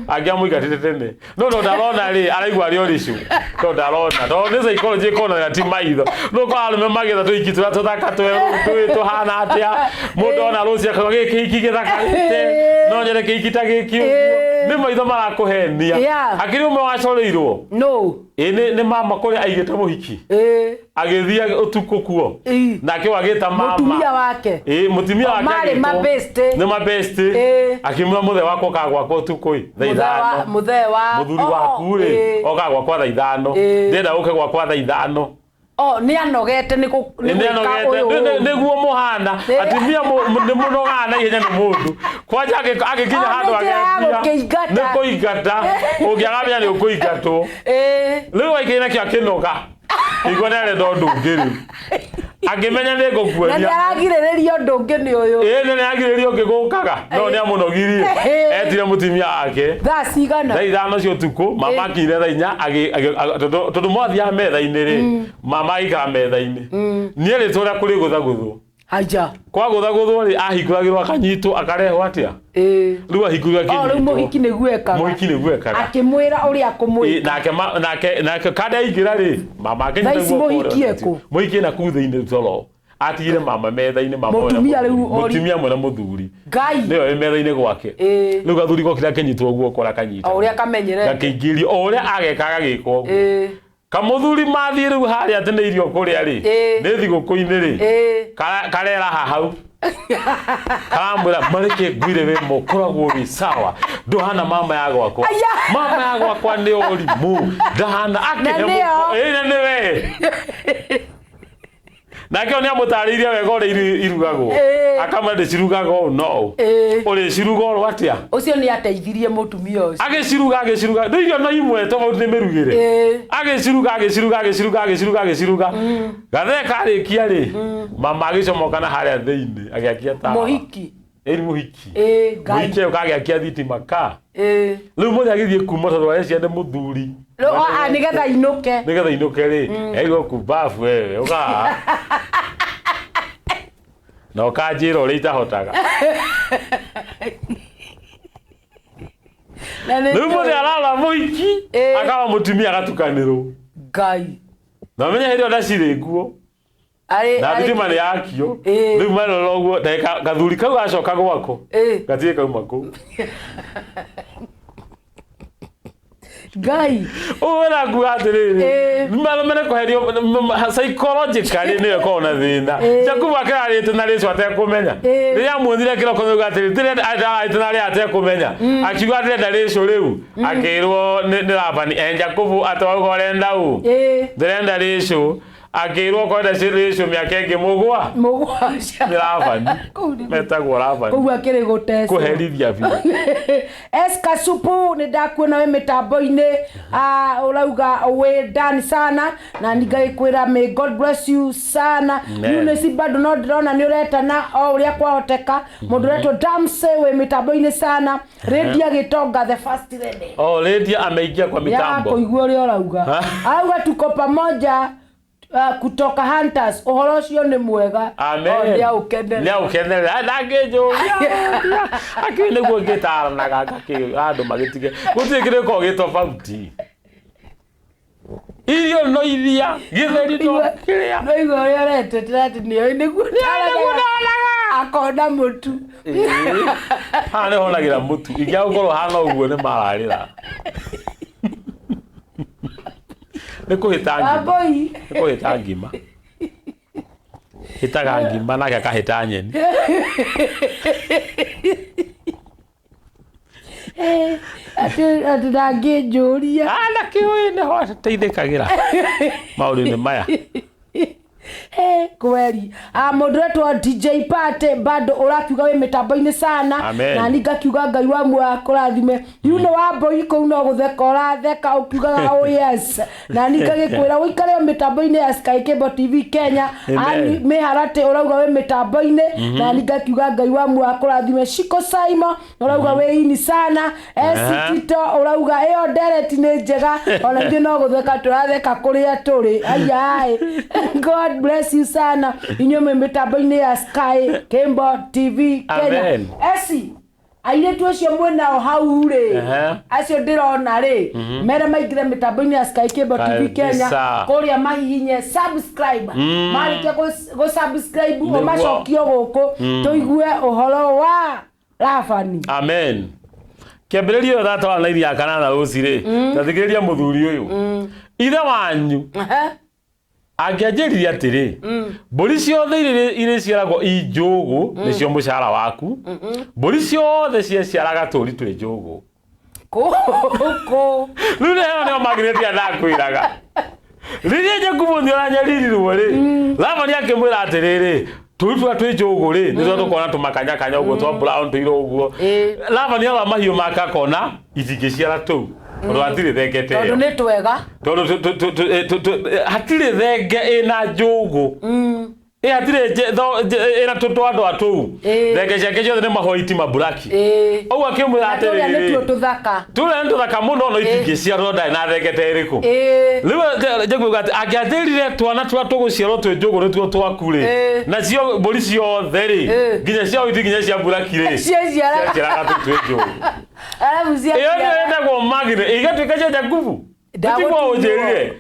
angĩamũigatĩte tene no ndarona rĩ araigua arĩ ũrĩcu tondũ ndarona tondũ nĩ psychology ĩkoragwo ti maitho no kwa arũme magetha tũiki tũrĩa tũthaka twerũ tũhana atĩa mũndũ ona rũciũ akauga gĩkĩ iki gĩthakarĩte no nyende kĩiki ta gĩkĩ ũguo nĩ maitho marakũhenia akĩrĩ ũmwe wacoreirwo nĩ mama kũrĩa aigĩte mũhiki agĩthiĩ ũtukũ kuo nake wagĩta mama mũtumia wake mũtumia wake nĩ mabesti akĩmwĩra mũthee wakwa ũkagwakwa ũtukũ mũthuri waku rĩ ũkagwakwa thaa 5 ndĩrenda ũke gwakwa thaa 5 nĩ anogete nĩguo mũhana atimia nĩ mũnogaga na ihenya nĩ mũndũ kwanja agĩkinya handũ agĩkia nĩ kũingata ũngĩagamenya nĩ ũkũingatwo rĩu waikĩire nakĩo akĩnoga igua nĩ arenda ũndũ ũngĩ rĩu akĩmenya nĩ ngũkuonia na nĩaragirĩrĩria ũndũ ũngĩ nĩ ũyũ nĩ nĩaragirĩrĩria ũngĩ gũkaga no nĩ amũnogirie etire mũtumia wake thaa cigana thaa 5 cia ũtukũ mama akinyire thaa 4 tondũ mwathiaga metha-inĩ rĩ mama aikara metha-inĩ niĩ rĩtwa ũrĩa kũrĩ gũthagũthwo kwa gũthagũthwo rĩ ahingũragĩrwo akanyitwo akarehwo atĩa rĩu ahingũragĩrwo akĩnyitwo rĩu mũhiki nĩguo ekaga akĩmwĩra ũrĩa akũmwĩka nake kandi aingĩra rĩ mama akĩnyita mũhiki na kuu thĩinĩ toro atigire mama metha-inĩ mũtumia mwena mũthuri nĩyo ĩ metha-inĩ gwake rĩu gathuri gokĩra akĩnyitwo guoko akanyita ũrĩa akamenyerete gakĩingĩrio o ũrĩa agekaga gĩko ũguo kamuthuri mathiĩ rĩu harĩa atĩ nĩ irio kũrĩa rĩ nĩ thigũkũ-inĩ rĩ karera hau karamwĩra mareke ngwire we mũkoragwo wĩ sawa ndũhana mama ya gwakwa nĩ ũrimũ ndahana akĩhe na nĩ we nake nĩ amũtarĩirie wega ũrĩa irugagwo akamwĩra ndĩcirugaga ũũ no ũrĩciruga ũũ atĩa ũcio nĩ ateithirie mũtumia ũcio agĩciruga nĩ irio no imwe tofauti nĩ mĩrugĩre agĩciruga gathee karĩkia rĩ mama agĩcomoka na harĩa thĩinĩ agĩakia tawa mũhiki mũhiki ũyũ kagĩakia thitima rĩu mũthĩ agĩthiĩ kuma tondũ areciria nĩ mũthuri nĩgetha inũke rĩ aigua kumbabu wewe ũkaga na ũkanjĩra ũrĩa itahotaga rĩu mũthĩ arara mũhiki akaba mũtumia agatukanĩrwo na menya hĩndĩ ĩyo ndacirĩ nguo na thitima nĩ yakio rĩu marora ũguo gathuri kau gacoka gwako gatirĩ kauma kũu Ngai ũwĩra nguga atĩrĩrĩ marũmene kũherio psychologically nĩyo ĩkoragwo na thĩna Jakubu akĩrarĩte na rĩcwa atekũmenya rĩrĩa amuonire kĩroko nĩuga atĩrĩ ndĩrenda na rĩrĩa atekũmenya akiuga ndĩrenda rĩcũ rĩu akĩrwo nĩ Labani Jakubu atwauga ũrenda ũ ndĩrenda rĩcũ akĩrwo kwenda rĩcũ mĩaka ĩngĩ mũgwanja nĩ Labani metagwo Labani koguo akĩrĩ gũtesa kũherithia biũ Eska Supu nĩ ndakuona we mĩtambo-inĩ ũrauga wĩ ndani sana na nĩngagĩkwĩra may God bless you sana Eunice bado no ndĩrona nĩ ũretana o ũrĩa kwahoteka mũndũ ũretwo Damse wĩ mĩtambo-inĩ sana Lydia Gĩtonga the first lady Lydia ameingia kwa mitambo kũigua ũrĩa ũrauga auga tuko pamoja kutoka Hunters ũhoro ũcio nĩ mwega nĩ ũkenere ndangĩnjũria akĩ nĩguo ngĩtaranaga andũ magĩtige gũtirĩ kĩrĩko gĩtofauti irio no iria githeri no kiria no igore rete trati ni gutala akona mutu hane honagira mutu igia ngoro hana uguo ni mararira ni kuhita ngima hitaga ngima na gakahita nyeni ati ndangĩnjũria na kiũĩ nĩho teithĩkagĩra maũndũ-inĩ maya kweli mũndũ wetwo DJ Party bado ũrakiuga wĩ mĩtambo-inĩ sana na ni ngakiuga Ngai wa muoyo akũrathime yuno wa mboi kũu no gũtheka ũratheka ũkiugaga oh yes na ni ngagĩkwĩra ũikare mĩtambo-inĩ ya Sky Cable TV Kenya ani mĩharatĩ ũrauga wĩ mĩtambo-inĩ na ni ngakiuga Ngai wa muoyo akũrathime Shiko Saimo ũrauga wĩ ini sana Tito ũrauga ĩyo ndereti nĩ njega ona ithuĩ no gũtheka tũratheka kũrĩa tũrĩ ayai God bless you sana inyume mitambo-inĩ ya Sky Cable TV Kenya esi airetu acio mwenao hau rĩ acio ndĩrona rĩ mere maingire mitambo-inĩ ya Sky Cable TV Kenya kũrĩa mahihinye subscribe marĩkia gũ-subscribe ũmacokio gũkũ tũigue ũhoro wa Ravani amen kĩambĩrĩrio thata wa naithi ya kanana rũci rĩ tathikĩrĩria mũthuri ũyũ ithe wanyu angĩanjĩrire atĩrĩ mbũri ciothe irĩ ciaragwo njũgũ nĩcio mũcara waku mbũri ciothe ciaciaraga tũri twĩ njũgũ rĩu nĩo magirĩtie ndakwĩraga rĩrĩa Jakubu nĩoranyaririrwo rĩ Ravani akĩmwĩra atĩrĩrĩ tũri twa twĩ njũgũ rĩ nĩtwo tũkona tũmakanyakanya ũguo twa brown tũirũ ũguo Ravani arora mahiũ make akona itingĩciara tũu tondũ hatirĩ thenge tondũ nĩ twega tondũ hatirĩ thenge ĩna njũgũ hatirĩ ĩna tũtwandwa tũu thenge ciake ciothe nĩ mahoiti maburaki ũguo akĩmwĩra atĩrĩrĩ tũrĩa nĩ tũthaka mũno no itingĩciarwo ndarĩ na thenge ta ĩrĩkũ rĩu Jakubu angĩathĩrire twana tũrĩa tũgũciarwo twĩ njũgũ nĩtuo twaku rĩ nacio mbũri ciothe rĩ nginya cia ũiti nginya cia buraki rĩ ciaciaraga twĩ njũgũ ĩyo nĩyo ĩtagwo magire igatuĩka cia Jakubu nĩtiguo ũnjĩrire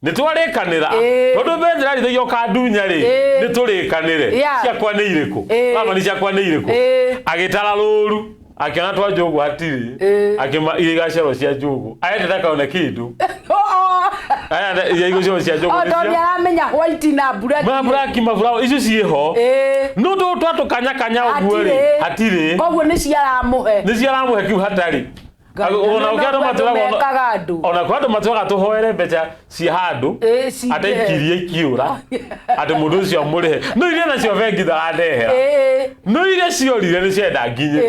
nĩtwarĩkanĩra tondũ benjĩrarithagia ũkandunya rĩ nĩtũrĩkanĩre ciakwa nĩ irĩkũ Ravani ciakwa nĩ irĩkũ agĩtara rũru akiona twa njũgũ hatirĩ akĩma igaciarwo cia njũgũ aendete kaone kĩndũ igũciarwo cia njũgũ tondũ nĩaramenya white na buraki maburaũ icio ciĩho no twatũkanyakanya ũguo rĩ hatirĩ koguo nĩciaramũhe kiu hatarĩ ona ũkĩandũ matũraga tũhoere mbeca ci handũ ataikirie ikiũra atĩ mũndũ ũcio amũrĩhe no iria nacio bengi ndarandehera no iria ciorire nĩ cienda nginye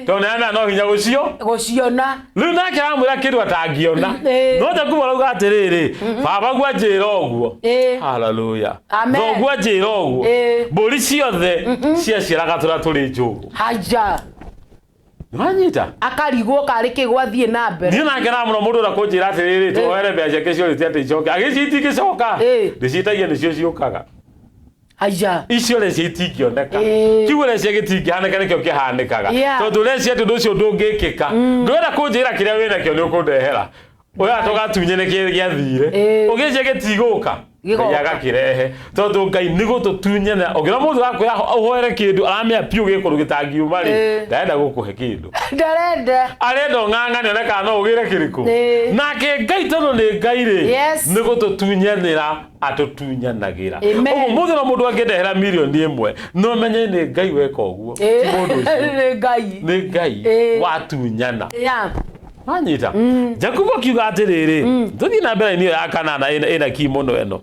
tondũ nĩana no hinya gũciona rĩu nake aramwĩra kĩndũ atangĩona no Jakubu arauga atĩrĩrĩ babaguo anjĩra ũguo haleluya thoguo anjĩra ũguo mbũri ciothe ciaciaraga tũrĩa tũrĩ njũgũ Nĩwanyita akarigwo karĩ kĩgwathiĩ na mbere niĩ nake na mũno mũndũ ũrakũnjĩra atĩrĩrĩ twoere mbeca ciake ciorĩte atĩ icoke agĩcitingĩcoka ndĩciĩtagia nĩcio ciũkaga icio rĩ citingĩoneka kiugo rĩ gĩtingĩhanĩka nĩkĩo kĩhanĩkaga tondũ rĩ cia ũndũ ũcio ndũngĩkĩka ndwenda kũnjĩra kĩrĩa wĩnakĩo nĩ ũkũndehera oya tũgatunye nĩkĩo gĩathire ũgĩcia gĩtigũka Ngai agakĩrehe tondũ Ngai nĩ gũtũtunyana ũngĩona mũndũ akwĩra ũhoere kĩndũ aramenya piũ gĩkũrũ gĩtangiuma rĩ ndarenda gũkũhe kĩndũ arenda ng'ang'ane ona kana no ũgĩre kĩrĩkũ nake Ngai tondũ nĩ Ngai rĩ nĩ gũtũtunyanĩra atũtunyanagĩra ũguo mũndũ na mũndũ angĩndehera mirioni ĩmwe no menye nĩ Ngai weka ũguo ti mũndũ ũcio nĩ Ngai watunyana Wanyita Jakubu akiuga atĩrĩrĩ tũthiĩ na mbere niyo ya kanana ĩna ki mũno ĩno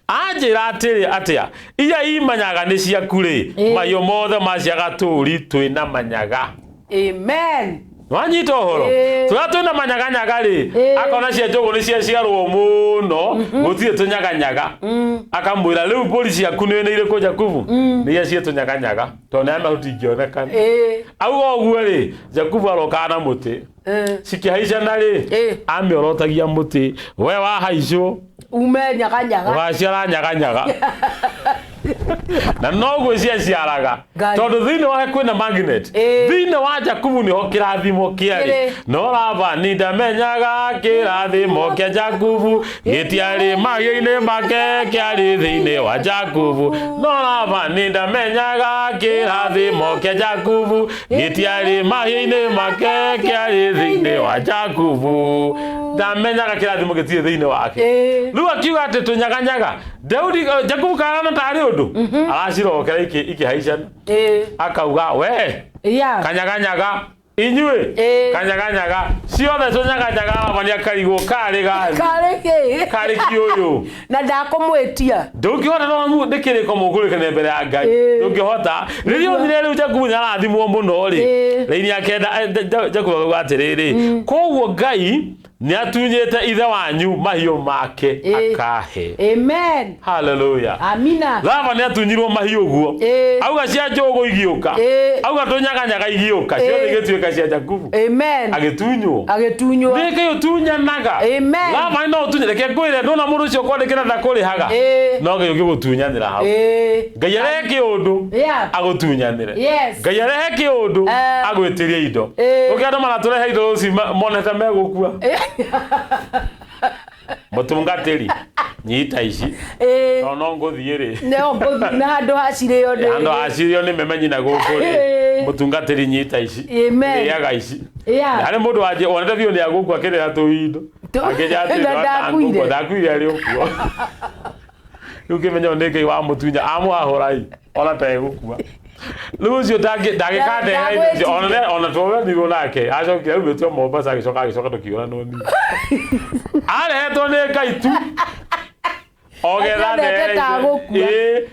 anjĩra atĩrĩ atĩa iria imanyaga nĩ ciaku rĩ mahiũ mothe maciaga tũri twĩna manyaga amen wanyita ũhoro tũrĩa twĩna manyaganyaga rĩ akona cia njũgũ nĩ ciaciarwo mũno gũtirĩ tũnyaganyaga akamwĩra rĩu mbũri ciaku nĩ irĩkũ Jakubu nĩ iria ciĩ tũnyaganyaga tondũ nĩ mahuti ingĩonekana auga ũguo rĩ Jakubu arokaga na mũtĩ cikĩhaicana rĩ amĩorotagia mũtĩ we wahaicwo ume nyaganyaga waciara nyaganyaga na no gwiciaraga tondu thiini wa kwina magnet thiini wa Jakubu ni ho kirathimo kiari no rava ni ndamenyaga kirathimo kia Jakubu gitiari magia-ini make kiari thiini wa Jakubu no rava ni ndamenyaga kirathimo kia Jakubu gitiari magia-ini make kiari thiini wa Jakubu ndamenyaga kirathimo gitire thiini wake riu akiuga ati tunyaganyaga Daudi Jakubu kana tari undu aracirokera ikihaicana akauga we kanyaganyaga inyue kanyaganyaga ciothe tunyaganyaga abania karigwo kari kiuyu na ndakumwitia ndungihota no ndikiriko mugurikane mbere ya Ngai ndungihota ririo riu Jakubu narathimwo muno ri reini akenda Jakubu atiriri koguo Ngai ni atunyete ithe wanyu mahiu make akahe amen hallelujah amina lava ni atunyirwo mahiu guo auga cia njogo igiuka auga tunyaganyaga igiuka ciothe igituika cia Jakubu amen agitunywo reke utunyanaga amen lava no utunyereke ngwire ndona mundu ucio kwandikira ndakurihaga no ngai ugibutunyanira hau ngai areke undu agutunyanire ngai areke undu agwitirie indo ukiandu maraturehe indo ruci monete megukua mutungatiri nyita ici no nguthiiri no nguthi na andu hacirio ndi andu hacirio ni memenyi na guku ri mutungatiri nyita ici amen yaga ici ari mundu waje onete bio ni aguku akirira tuindo akijati ndakuire ari ukuo ukimenya ndeke wa mutunya amuahorai ona ta gukua Lucio ndagikande ona towe ni gonake acokire ubetio Mombasa agicoka tukiura no ni arehetwo ni Ngai tu ogethane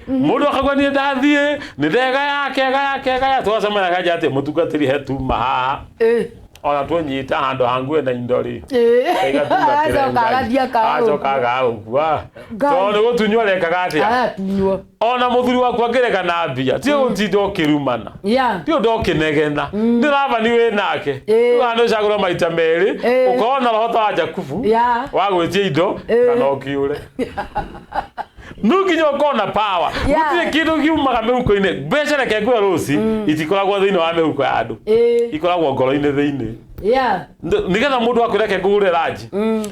mundu akagwa ni ndathie ni ndega yake twacemana kaja ati mutungatiri hetu maha ona tunyita handu hangu na indori acokaga ugua tondu gutunywa rekaga atia ona muthuri waku akireka na mbia ti utindo kirumana ti ndokinegena ndirava ni we nake ndo cagura maita meri ukona rohota wa Jakubu wa gwitia indo kana ukiure nukinyo kona power gutire kindu kiumaga mihuko-ini mbeca reke ngwe ruci itikoragwo thiini wa mihuko ya andu ikoragwo ngoro-ini thiini nigetha mundu akwireke ngugure ranji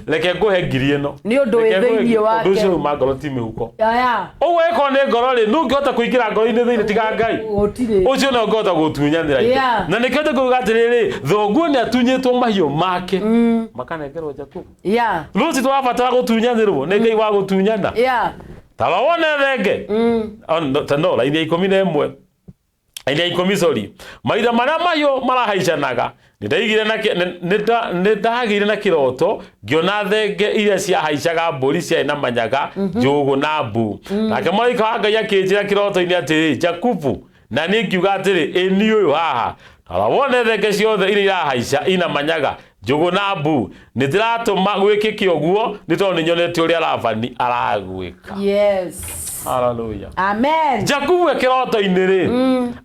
reke nguhe ngiri ino ni undu wi thiini wake undu ucio uma ngoro ti mihuko uguo iko ni ngoro ri nungihota kuingira ngoro-ini thiini tiga Ngai ucio no ngihota gutunyanira na nikio ndikuga atiriri thonguo ni atunyitwo mahiu make makanekerwo Jakubu ruci twabatara gutunyanirwo ni Ngai wa gutunyana Tawone thenge no la iria 11 iria 10 sorry maitha maria mayo marahaicanaga nindagire na kiroto ngiona thenge iria cia haicaga mburi cia na manyaga njugu na mbu nake malaika wa Ngai akinjira kiroto-ini atiri Jakubu na ni ngiuga atiri ni uyu haha tawone thenge ciothe iria irahaica ina manyaga njugu na mbu nitiratuma gwikike uguo ni tondu nyonete uria Lavani aragwika hallelujah amen Jakubu ekiroto-ini ri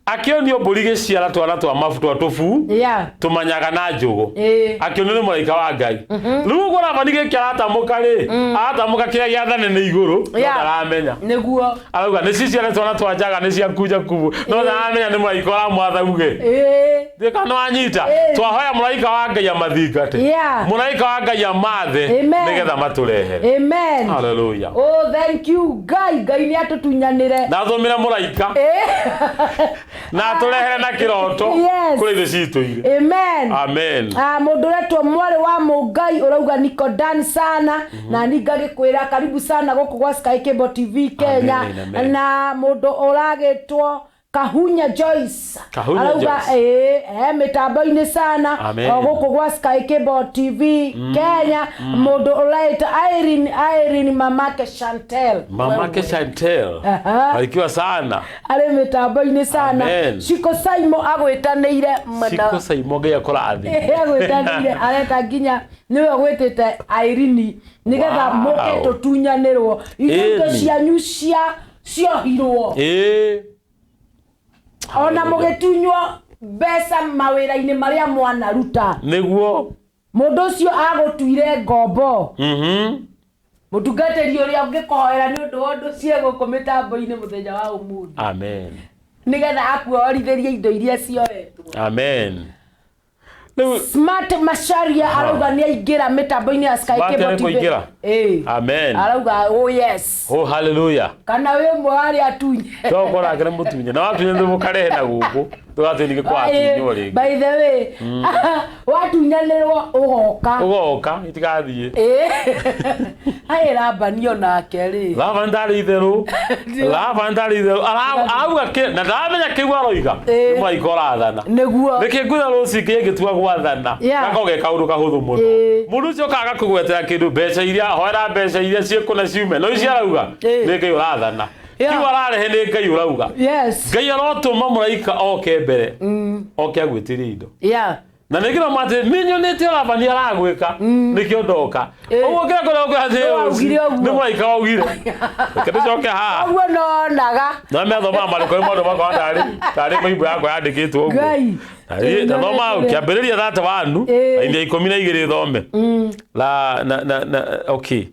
akionio mburi giciara twana twa mabuto tubu tumanyaga na njugu akionio ni malaika wa Ngai riu gora Lavani gikiratamuka ri atamuka kiria giathane ni iguru ndaramenya niguo arauga ni ciciara twana twa njaga ni cia kuja no ndaramenya ni malaika wa Mwathauge ndika no anyita twahoya malaika wa Ngai amathingate malaika wa Ngai amathe nigetha maturehe amen hallelujah thank you Ngai ni atutunyanire na thomira malaika na turehere na kiroto kuri the citu ire amen mundu retwo mwari wa Mungai urauga niko dan sana na ni ngagikwira karibu sana guku gwa Sky Cable TV Kenya na mundu uragitwo Kahunya Joyce arauga mitambo-ini sana guku gwa Sky Cable TV Kenya mundu uraita Irene mamake Chantel alikiwa sana ari mitambo-ini sana Shiko Saimo agwitaniire Shiko Saimo ngai akurathi agwitaniire areta nginya niwe gwitite Irene nigetha muke tutunyanirwo indo cianyu ciohirwo ona mugetunywa besa mawira-ini maria mwana ruta niguo mundu ucio agutuire ngombo mutungatĩri ũrĩa ũngĩkũhoera nĩ ũndũ wa ũndũ ciego kũmĩtambo-inĩ mũthenya wa ũmũthĩ. Amen. Nigetha akuorithirie indo iria cioetwo. Amen. Smart Macharia arauga ni aingira mitambo-ini ya Sky Cable TV. Amen. Arauga oh yes. Oh hallelujah. Kana we mwari atunye. Tokora ngere mutunye. Na watunye ndu mukarehe na guku. Tugatwinike kwa atunye ori. By the way, watunyanirwo ugoka. Ugoka itigathie. Ai rabanio nake ri. Lavandari theru. Lavandari theru. Arauga ke na ndamenya kigwa roiga. Mwa ikora thana. Neguo. Nikiguya ruci kigitwa gwathana. Gakoge kaundu kahuthu muno. Mundu cio kaga kugwetera kindu mbeca iria hoera mbeca iria ciekuna ciume. No icio arauga. Ngai urathana. Kiu ararehe ni Ngai urauga. Yes. Ngai arotuma muraika oke mbere. Oke agwitirie indo. Yeah. Na nikira mate ninyonete arabani aragwika nikio ndoka. Ogo kira kora ugate. Ni muraika augire. Kete coke ha. Ogo no naga. Na me thoma mariko mondo makwa ndari. Tari Bible yakwa yandikitwo uguo. Ngai. Ari thoma ukiambiriria thata wanu. India 12 thome. Na okay.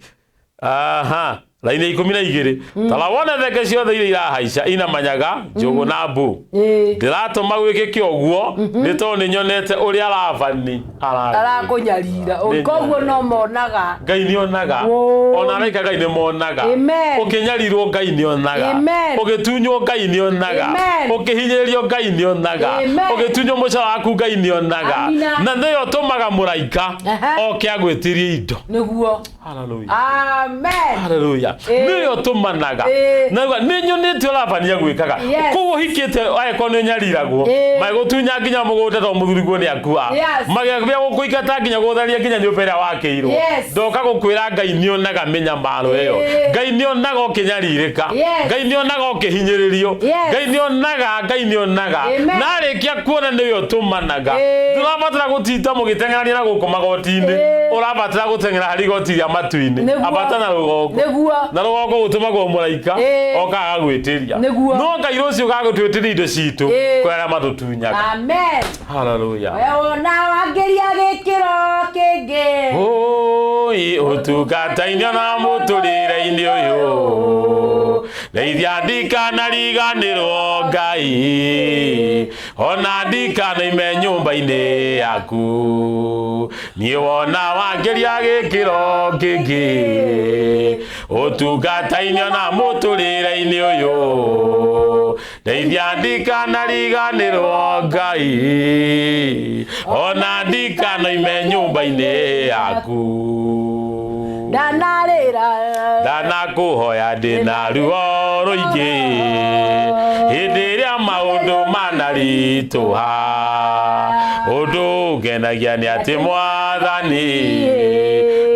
Aha. Laini 12 talawona theke ciothe iria irahaica ina manyaga njugu na mbu ndiratuma gwike kioguo ni to ni nyonete uri aravani arakunyarira koguo no monaga Ngai ni onaga ona raika Ngai ni monaga ukinyarirwo Ngai ni onaga ugitunywo Ngai ni onaga ukihinyiririo Ngai ni onaga ugitunyo mucara waku Ngai ni onaga na ndeyo tumaga muraika oke agwitirie indo niguo. Hallelujah. Amen. Hallelujah. Niyo tumanaga. Naga ninyonete urabania gwikaga. Kugo hikite ayeko ni nyariragwo. Mago tunya nginya mugunde to muthurigwo ni akua. Magabia gukuikata nginya gutharia nginya nyumbera wakeirwo. Ndoka gukwira Ngai ni onaga minyamaro iyo. Ngai ni onaga ukinyaririka. Ngai ni onaga ukihinyiririo. Ngai ni onaga. Na rikia kuona niyo tumanaga. Turabatara gutita mugiteng'erania na guku magoti-ini. Urabatara guteng'era hari goti ya matu-ini. Abatana rugongo. Na rugongo gutumagwo muraika oka agwitiria. No Ngai rucio gagutwitiria indo citu kwera matutunyaga. Amen. Hallelujah. Ona wangeria gikiro kingi. Oi utugata-ini na muturire-ini uyu. Leithia ndikana riganirwo Ngai. Ona ndikana ime nyumba-ini yaku. Ni wona wangeria gikiro kingi. Utugata-ini na muturire-ini uyu. Leithia ndikana riganirwo Ngai. Ona ndikana ime nyumba-ini yaku. Dana kuhoya ndina ruo ruingi hindi iria maundu manarituha undu ngenagia ni ati Mwathani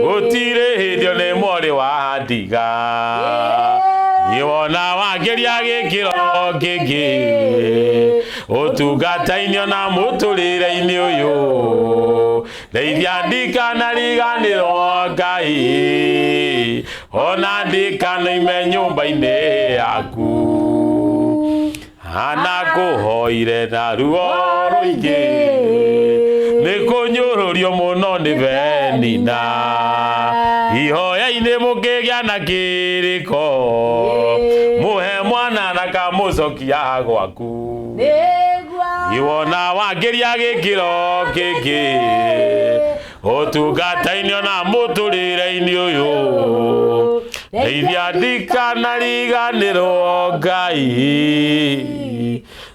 gutire hindio ni mwori wa ndiga ni wona wangeria gikiro kingi utugata-ini na muturire-ini uyu leithia ndikana riganirwo Ngai ona ndikana ime nyumba-ini yaku ana kuhoire na ruo ruingi nikunyururio muno ni venina ihoya-ini mukigia na kiriko muhe mwana na kamucokia gwaku iwona wangeria gikiro kingi utugata-ini na muturire-ini uyu leithia ndikana riganirwo Ngai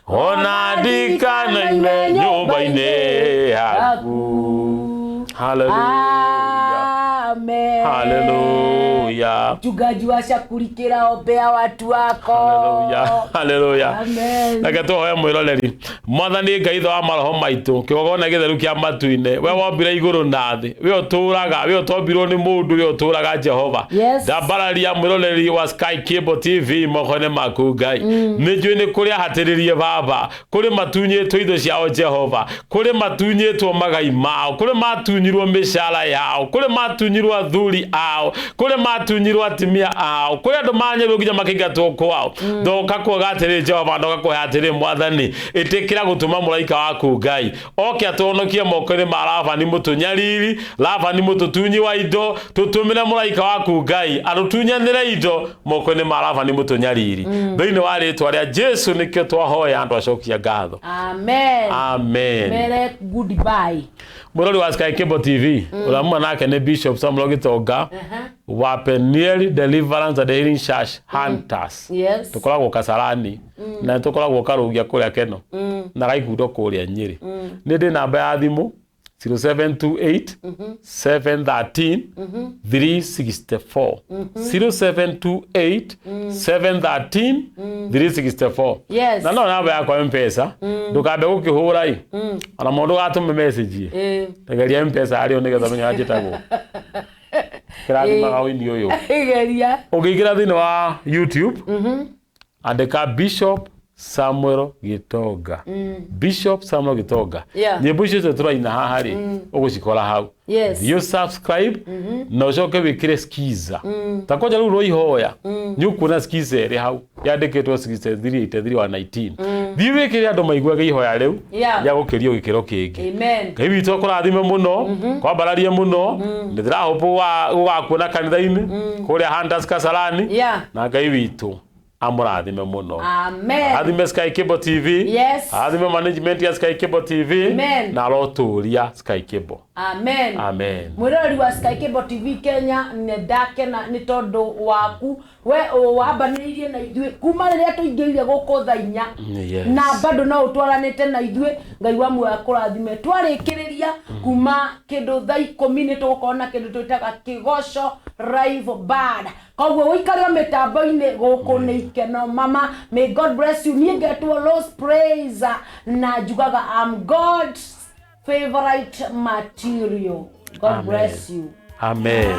ona ndikana ime nyumba-ini yaku. Hallelujah. Amen. Hallelujah. Mchungaji washakurikira ombea watu wako. Hallelujah. Hallelujah. Amen. Nake tuhoe mwiroreri. Mwathani Ngai tho wa maroho maitu kigogona githeru kia matu-ini we wombire iguru na thi we uturaga we utombirwo ni mundu we uturaga Jehova ndambararia mwiroreri wa Sky Cable TV mokone maku Ngai ni njui ni kuria hatiririe baba kuri matunyitwo indo ciao Jehova kuri matunyitwo magai mao kuri matunyirwo mishara yao kuri matunyirwo athuri ao kuri matunyirwo matigirwo atimia ao kuri andu manyirwo nginya makingatwo kwao ndoka kuoga atiri Jehova ndoka kuoya atiri Mwathani itikira gutuma muraika waku Ngai oke atuonokie moko-ini ma Lavani mutunyariri Lavani mututunyi wa indo tutumire muraika waku Ngai arutunyanire indo moko-ini ma Lavani mutunyariri thiini wa ritwa ria Jesu nikio twahoya andu acokia ngatho amen amen mere goodbye Murori wa Sky Cable TV uramwa nake ni Bishop Samuel Gitonga wa Peniel Deliverance and Healing Church Hunters yes tukoragwo Kasarani na tukoragwo Karugia kuria Keno na Gaikundo kuria Nyeri ni ndi namba ya thimu 0728 713 364 0728 713 364 yes na no namba yakwa M-Pesa ndukambe gukihura ana mundu gatume message tegeria M-Pesa ari onigetha menya njitagwo kirathima gawini uyu geria ugigira thini wa YouTube andika Bishop Samuel Gitonga Bishop Samuel Gitonga nyimbo icio turaina haha ri ugucikora hau you subscribe no coke wikire skiza takoja ru roihoya nyukuna skiza ri hau yandikitwo 638319 thi wikire andu maigua ihoya riu ya gukirio gikiro kingi amen ngai witu kurathime muno kwambararie muno ndirahopo ugakuona kanitha-ini kuria Hunters Kasarani na ngai witu amurathime muno amen athime Sky Cable TV yes athime management ya Sky Cable TV amen na roturia Sky Cable amen amen mwirori wa Sky Cable TV Kenya ndake na ni tondu waku we wambanirie na ithuĩ kuma rĩrĩa tũingĩrire gũkũ thaa 4 na bado no ũtwaranĩte na ithuĩ ngai wa muoyo akũrathime twarĩkĩrĩria kuma kĩndũ thaa 10 nĩ tũgũkorwo na kĩndũ twĩtaga kĩgoco live band koguo ũikare mĩtambo-inĩ gũkũ nĩ ikeno mama may God bless you niĩ ngetwo Rose Praise na njugaga I'm God's favorite material God bless you amen